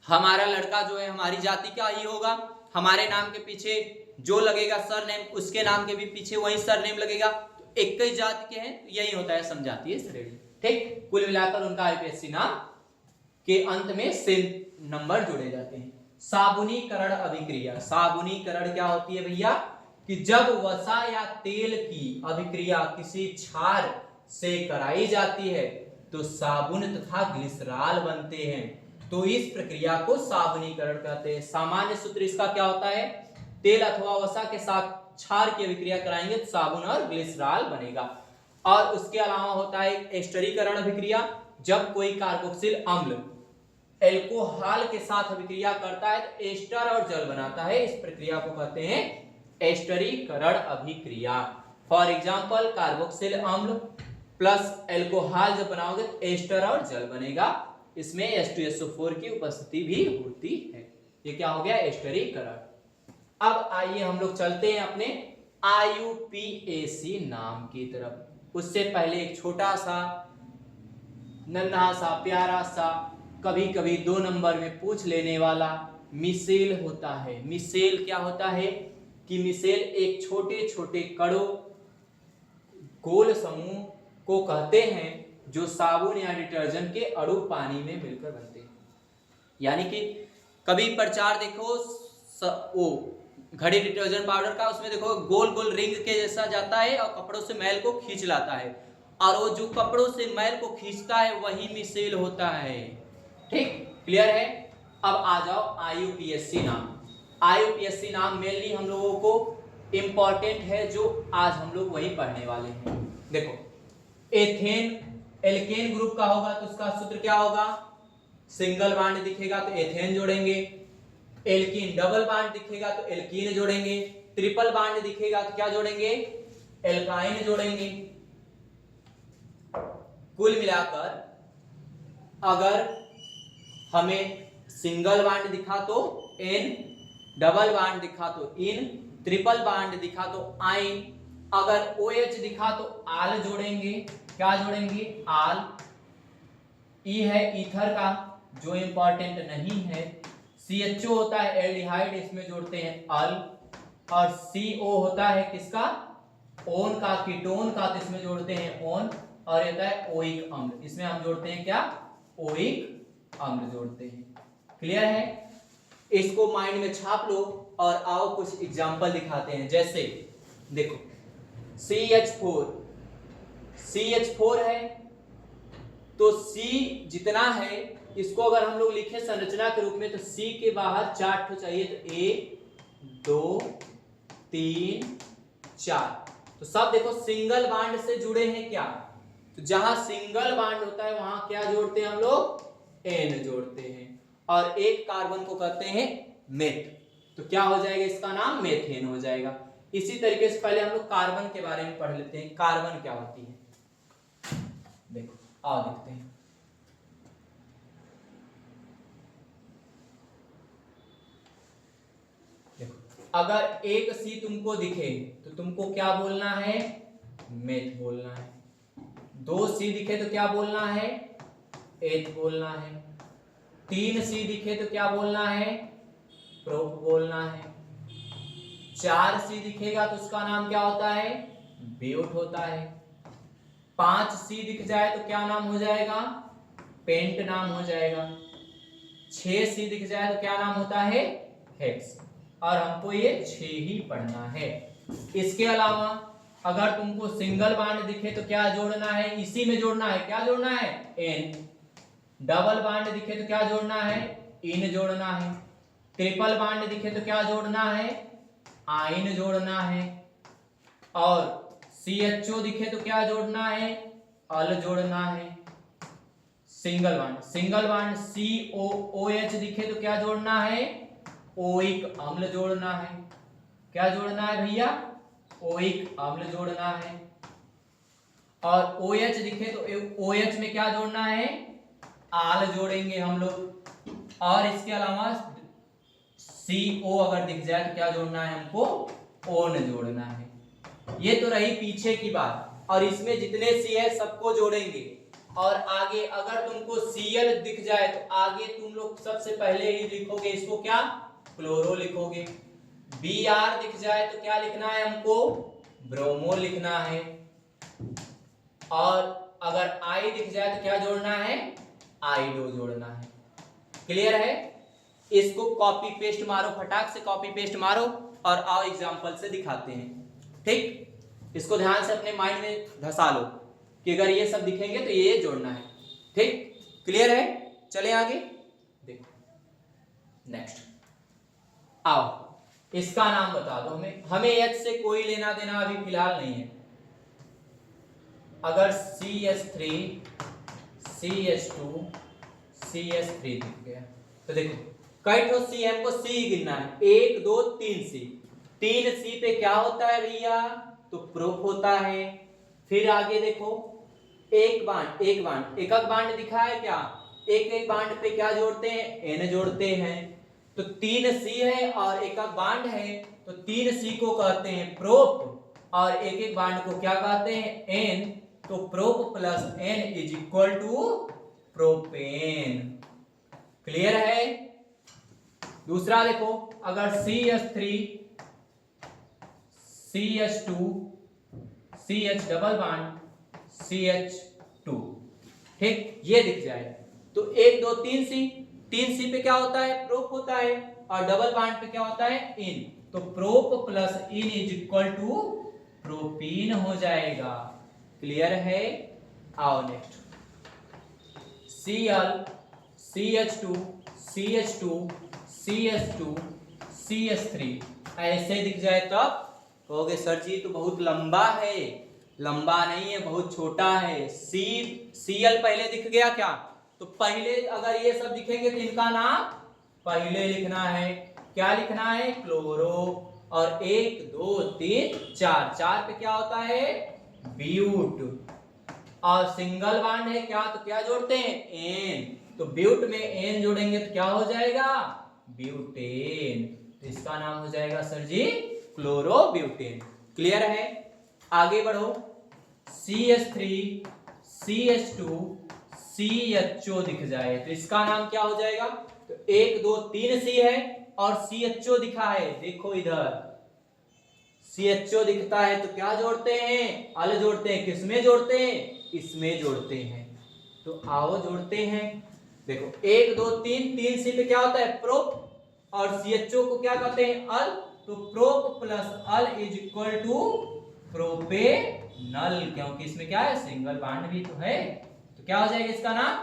हमारा लड़का जो है हमारी जाति का ही होगा, हमारे नाम के पीछे जो लगेगा सरनेम, उसके नाम के भी पीछे वही सरनेम लगेगा, तो एक ही जाति के हैं, तो यही होता है समजातीय श्रेणी। ठीक, कुल मिलाकर उनका IPSC नाम के अंत में सेम नंबर जोड़े जाते हैं। साबुनीकरण अभिक्रिया। साबुनीकरण क्या होती है भैया? कि जब वसा या तेल की अभिक्रिया किसी क्षार से कराई जाती है तो साबुन तथा ग्लिसरॉल बनते हैं, तो इस प्रक्रिया को साबुनीकरण कहते हैं। सामान्य सूत्र इसका क्या होता है? तेल अथवा वसा के साथ क्षार की अभिक्रिया कराएंगे तो साबुन और ग्लिसरॉल बनेगा। और उसके अलावा होता है एस्टरीकरण अभिक्रिया। जब कोई कार्बोक्सिल अम्ल एल्कोहल के साथ अभिक्रिया करता है तो एस्टर और जल बनाता है, इस प्रक्रिया को कहते हैं एस्टरीकरण अभिक्रिया। फॉर एग्जांपल कार्बोक्सिल अम्ल प्लस एल्कोहल जब बनाओगे तो एस्टर और जल बनेगा, इसमें H2SO4 की उपस्थिति भी होती है। ये क्या हो गया? एस्टरीकरण। अब आइए हम लोग चलते हैं अपने IUPAC नाम की तरफ। उससे पहले एक छोटा सा नन्हा सा प्यारा सा कभी कभी 2 नंबर में पूछ लेने वाला मिसेल होता है। मिसेल क्या होता है कि मिसेल एक छोटे छोटे कणों गोल समूह को कहते हैं जो साबुन या डिटर्जेंट के अणु पानी में मिलकर बनते हैं। यानी कि कभी प्रचार देखो वो घड़ी डिटर्जेंट पाउडर का, उसमें देखो गोल गोल रिंग के जैसा जाता है और कपड़ों से मैल को खींच लाता है, और वो जो कपड़ों से मैल को खींचता है वही मिसेल होता है। ठीक, क्लियर है। अब आ जाओ IUPAC नाम। IUPAC नाम मेनली हम लोगों को इंपॉर्टेंट है, जो आज हम लोग वही पढ़ने वाले हैं। देखो, एथेन एल्केन ग्रुप का होगा तो उसका सूत्र क्या होगा? सिंगल बॉन्ड दिखेगा तो एथेन जोड़ेंगे, एल्कीन डबल बॉन्ड दिखेगा तो एल्कीन जोड़ेंगे, ट्रिपल बॉन्ड दिखेगा तो क्या जोड़ेंगे? एल्काइन जोड़ेंगे। कुल मिलाकर अगर हमें सिंगल बॉन्ड दिखा तो एन, डबल बॉन्ड दिखा तो इन, ट्रिपल बॉन्ड दिखा तो आइन, अगर OH दिखा तो आल जोड़ेंगे। क्या जोड़ेंगे? आल। ई है ईथर का जो इंपॉर्टेंट नहीं है। CHO होता है एल्डिहाइड, इसमें जोड़ते हैं अल, और CO होता है किसका, ओन का, कीटोन का, तो इसमें जोड़ते हैं ओन, और ये होता है ओइक अम्ल, इसमें हम जोड़ते हैं क्या, ओइक अम्ल जोड़ते हैं। क्लियर है? इसको माइंड में छाप लो और आओ कुछ एग्जांपल दिखाते हैं। जैसे देखो CH4 है, तो C जितना है इसको अगर हम लोग लिखे संरचना के रूप में, तो C के बाहर 4 ठो चाहिए, तो 1 2 3 4, तो सब देखो सिंगल बॉन्ड से जुड़े हैं क्या, तो जहां सिंगल बॉन्ड होता है वहां क्या जोड़ते हैं हम लोग, N जोड़ते हैं, और एक कार्बन को कहते हैं मेथ, तो क्या हो जाएगा, इसका नाम मेथेन हो जाएगा। इसी तरीके से पहले हम लोग कार्बन के बारे में पढ़ लेते हैं, कार्बन क्या होती है, देखो आओ देखते हैं। देखो अगर एक सी तुमको दिखे तो तुमको क्या बोलना है, मेथ बोलना है। 2 सी दिखे तो क्या बोलना है, एथ बोलना है। 3 सी दिखे तो क्या बोलना है, प्रोप बोलना है। 4 सी दिखेगा तो उसका नाम क्या होता है, ब्यूट होता है। 5 सी दिख जाए तो क्या नाम हो जाएगा, पेंट नाम हो जाएगा। 6 सी दिख जाए तो क्या नाम होता है, हेक्स, और हमको ये 6 ही पढ़ना है। इसके अलावा अगर तुमको सिंगल बॉन्ड दिखे तो क्या जोड़ना है, इसी में जोड़ना है, क्या जोड़ना है, एन। डबल बॉन्ड दिखे तो क्या जोड़ना है, इन जोड़ना है। ट्रिपल बॉन्ड दिखे तो क्या जोड़ना है, आइन जोड़ना है। और CHO दिखे तो क्या जोड़ना है, अल जोड़ना है। सिंगल बॉन्ड COOH दिखे तो क्या जोड़ना है, ओइक अम्ल जोड़ना है। क्या जोड़ना है भैया, ओइक अम्ल जोड़ना है। और OH दिखे तो OH में क्या जोड़ना है, आल जोड़ेंगे हम लोग। और इसके अलावा CO अगर दिख जाए तो क्या जोड़ना है हमको, ओन जोड़ना है। ये तो रही पीछे की बात, और इसमें जितने सी है सबको जोड़ेंगे। और आगे अगर तुमको Cl दिख जाए तो आगे तुम लोग सबसे पहले ही लिखोगे इसको क्या, क्लोरो लिखोगे। Br दिख जाए तो क्या लिखना है हमको, ब्रोमो लिखना है। और अगर I दिख जाए तो क्या जोड़ना है, आइडो जोड़ना है। क्लियर है? इसको कॉपी पेस्ट मारो, फटाक से कॉपी पेस्ट मारो और आओ एग्जांपल से दिखाते हैं। ठीक, इसको ध्यान से अपने माइंड में धसा लो कि अगर ये सब दिखेंगे तो ये जोड़ना है। ठीक, क्लियर है? चले आगे देखो, नेक्स्ट आओ, इसका नाम बता दो हमें H से कोई लेना देना अभी फिलहाल नहीं है। अगर CH3 CH2 CH3 दिख गया तो देखो कई ठो सी हमको सी गिनना है, 1 2 3 सी। 3 सी पे क्या होता है भैया, तो प्रोप होता है। फिर आगे देखो एक बांड एक बांड दिखा है क्या, एक बांड पे क्या जोड़ते हैं, एन जोड़ते हैं। तो 3 सी है और एक बांड है, तो 3 सी को कहते हैं प्रोप और एक बांड को क्या कहते हैं, एन। तो prop plus ane is equal to propane. Clear है? दूसरा देखो, अगर CH3 CH2 CH double bond CH2, ठीक, ये दिख जाए तो 1 2 3 सी, 3 सी पे क्या होता है, प्रोप होता है, और डबल बॉन्ड पे क्या होता है, इन। तो prop plus ene is equal to propene हो जाएगा। क्लियर है? आओ next, Cl CH2 CH2 CH2 CH3 ऐसे दिख जाए तब कहोगे सर जी तो बहुत लंबा है। लंबा नहीं है, बहुत छोटा है। Cl पहले दिख गया क्या, तो पहले अगर ये सब दिखेंगे तो इनका नाम पहले लिखना है। क्या लिखना है, क्लोरो। और 1 2 3 4, 4 पे क्या होता है, ब्यूट। और सिंगल बॉन्ड है क्या, तो क्या जोड़ते हैं, एन। तो ब्यूट में एन जोड़ेंगे तो क्या हो जाएगा, ब्यूटेन। तो इसका नाम हो जाएगा सर जी क्लोरोब्यूटेन। क्लियर है? आगे बढ़ो, CH3 CH2 CHO दिख जाए तो इसका नाम क्या हो जाएगा, तो 1 2 3 सी है और CHO दिखा है, देखो इधर CHO दिखता है तो क्या जोड़ते हैं, अल जोड़ते हैं। किसमें जोड़ते हैं, इसमें जोड़ते हैं। तो आओ जोड़ते हैं। देखो 1 2 3, 3 सी पे क्या होता है, प्रोप, और CHO को क्या कहते हैं, अल। तो prop plus al is equal to propanal, क्योंकि इसमें क्या है, सिंगल बॉन्ड भी तो है, तो क्या हो जाएगा इसका नाम,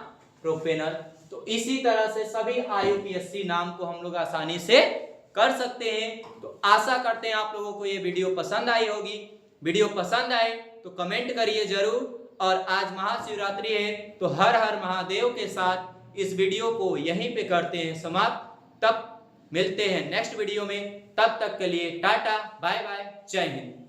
प्रोपेनल। तो इसी तरह से सभी IUPAC नाम को हम लोग आसानी से कर सकते हैं। तो आशा करते हैं आप लोगों को ये वीडियो पसंद आई होगी। वीडियो पसंद आए तो कमेंट करिए जरूर। और आज महाशिवरात्रि है तो हर हर महादेव के साथ इस वीडियो को यहीं पे करते हैं समाप्त। तब मिलते हैं नेक्स्ट वीडियो में, तब तक के लिए टाटा बाय बाय, जय हिंद।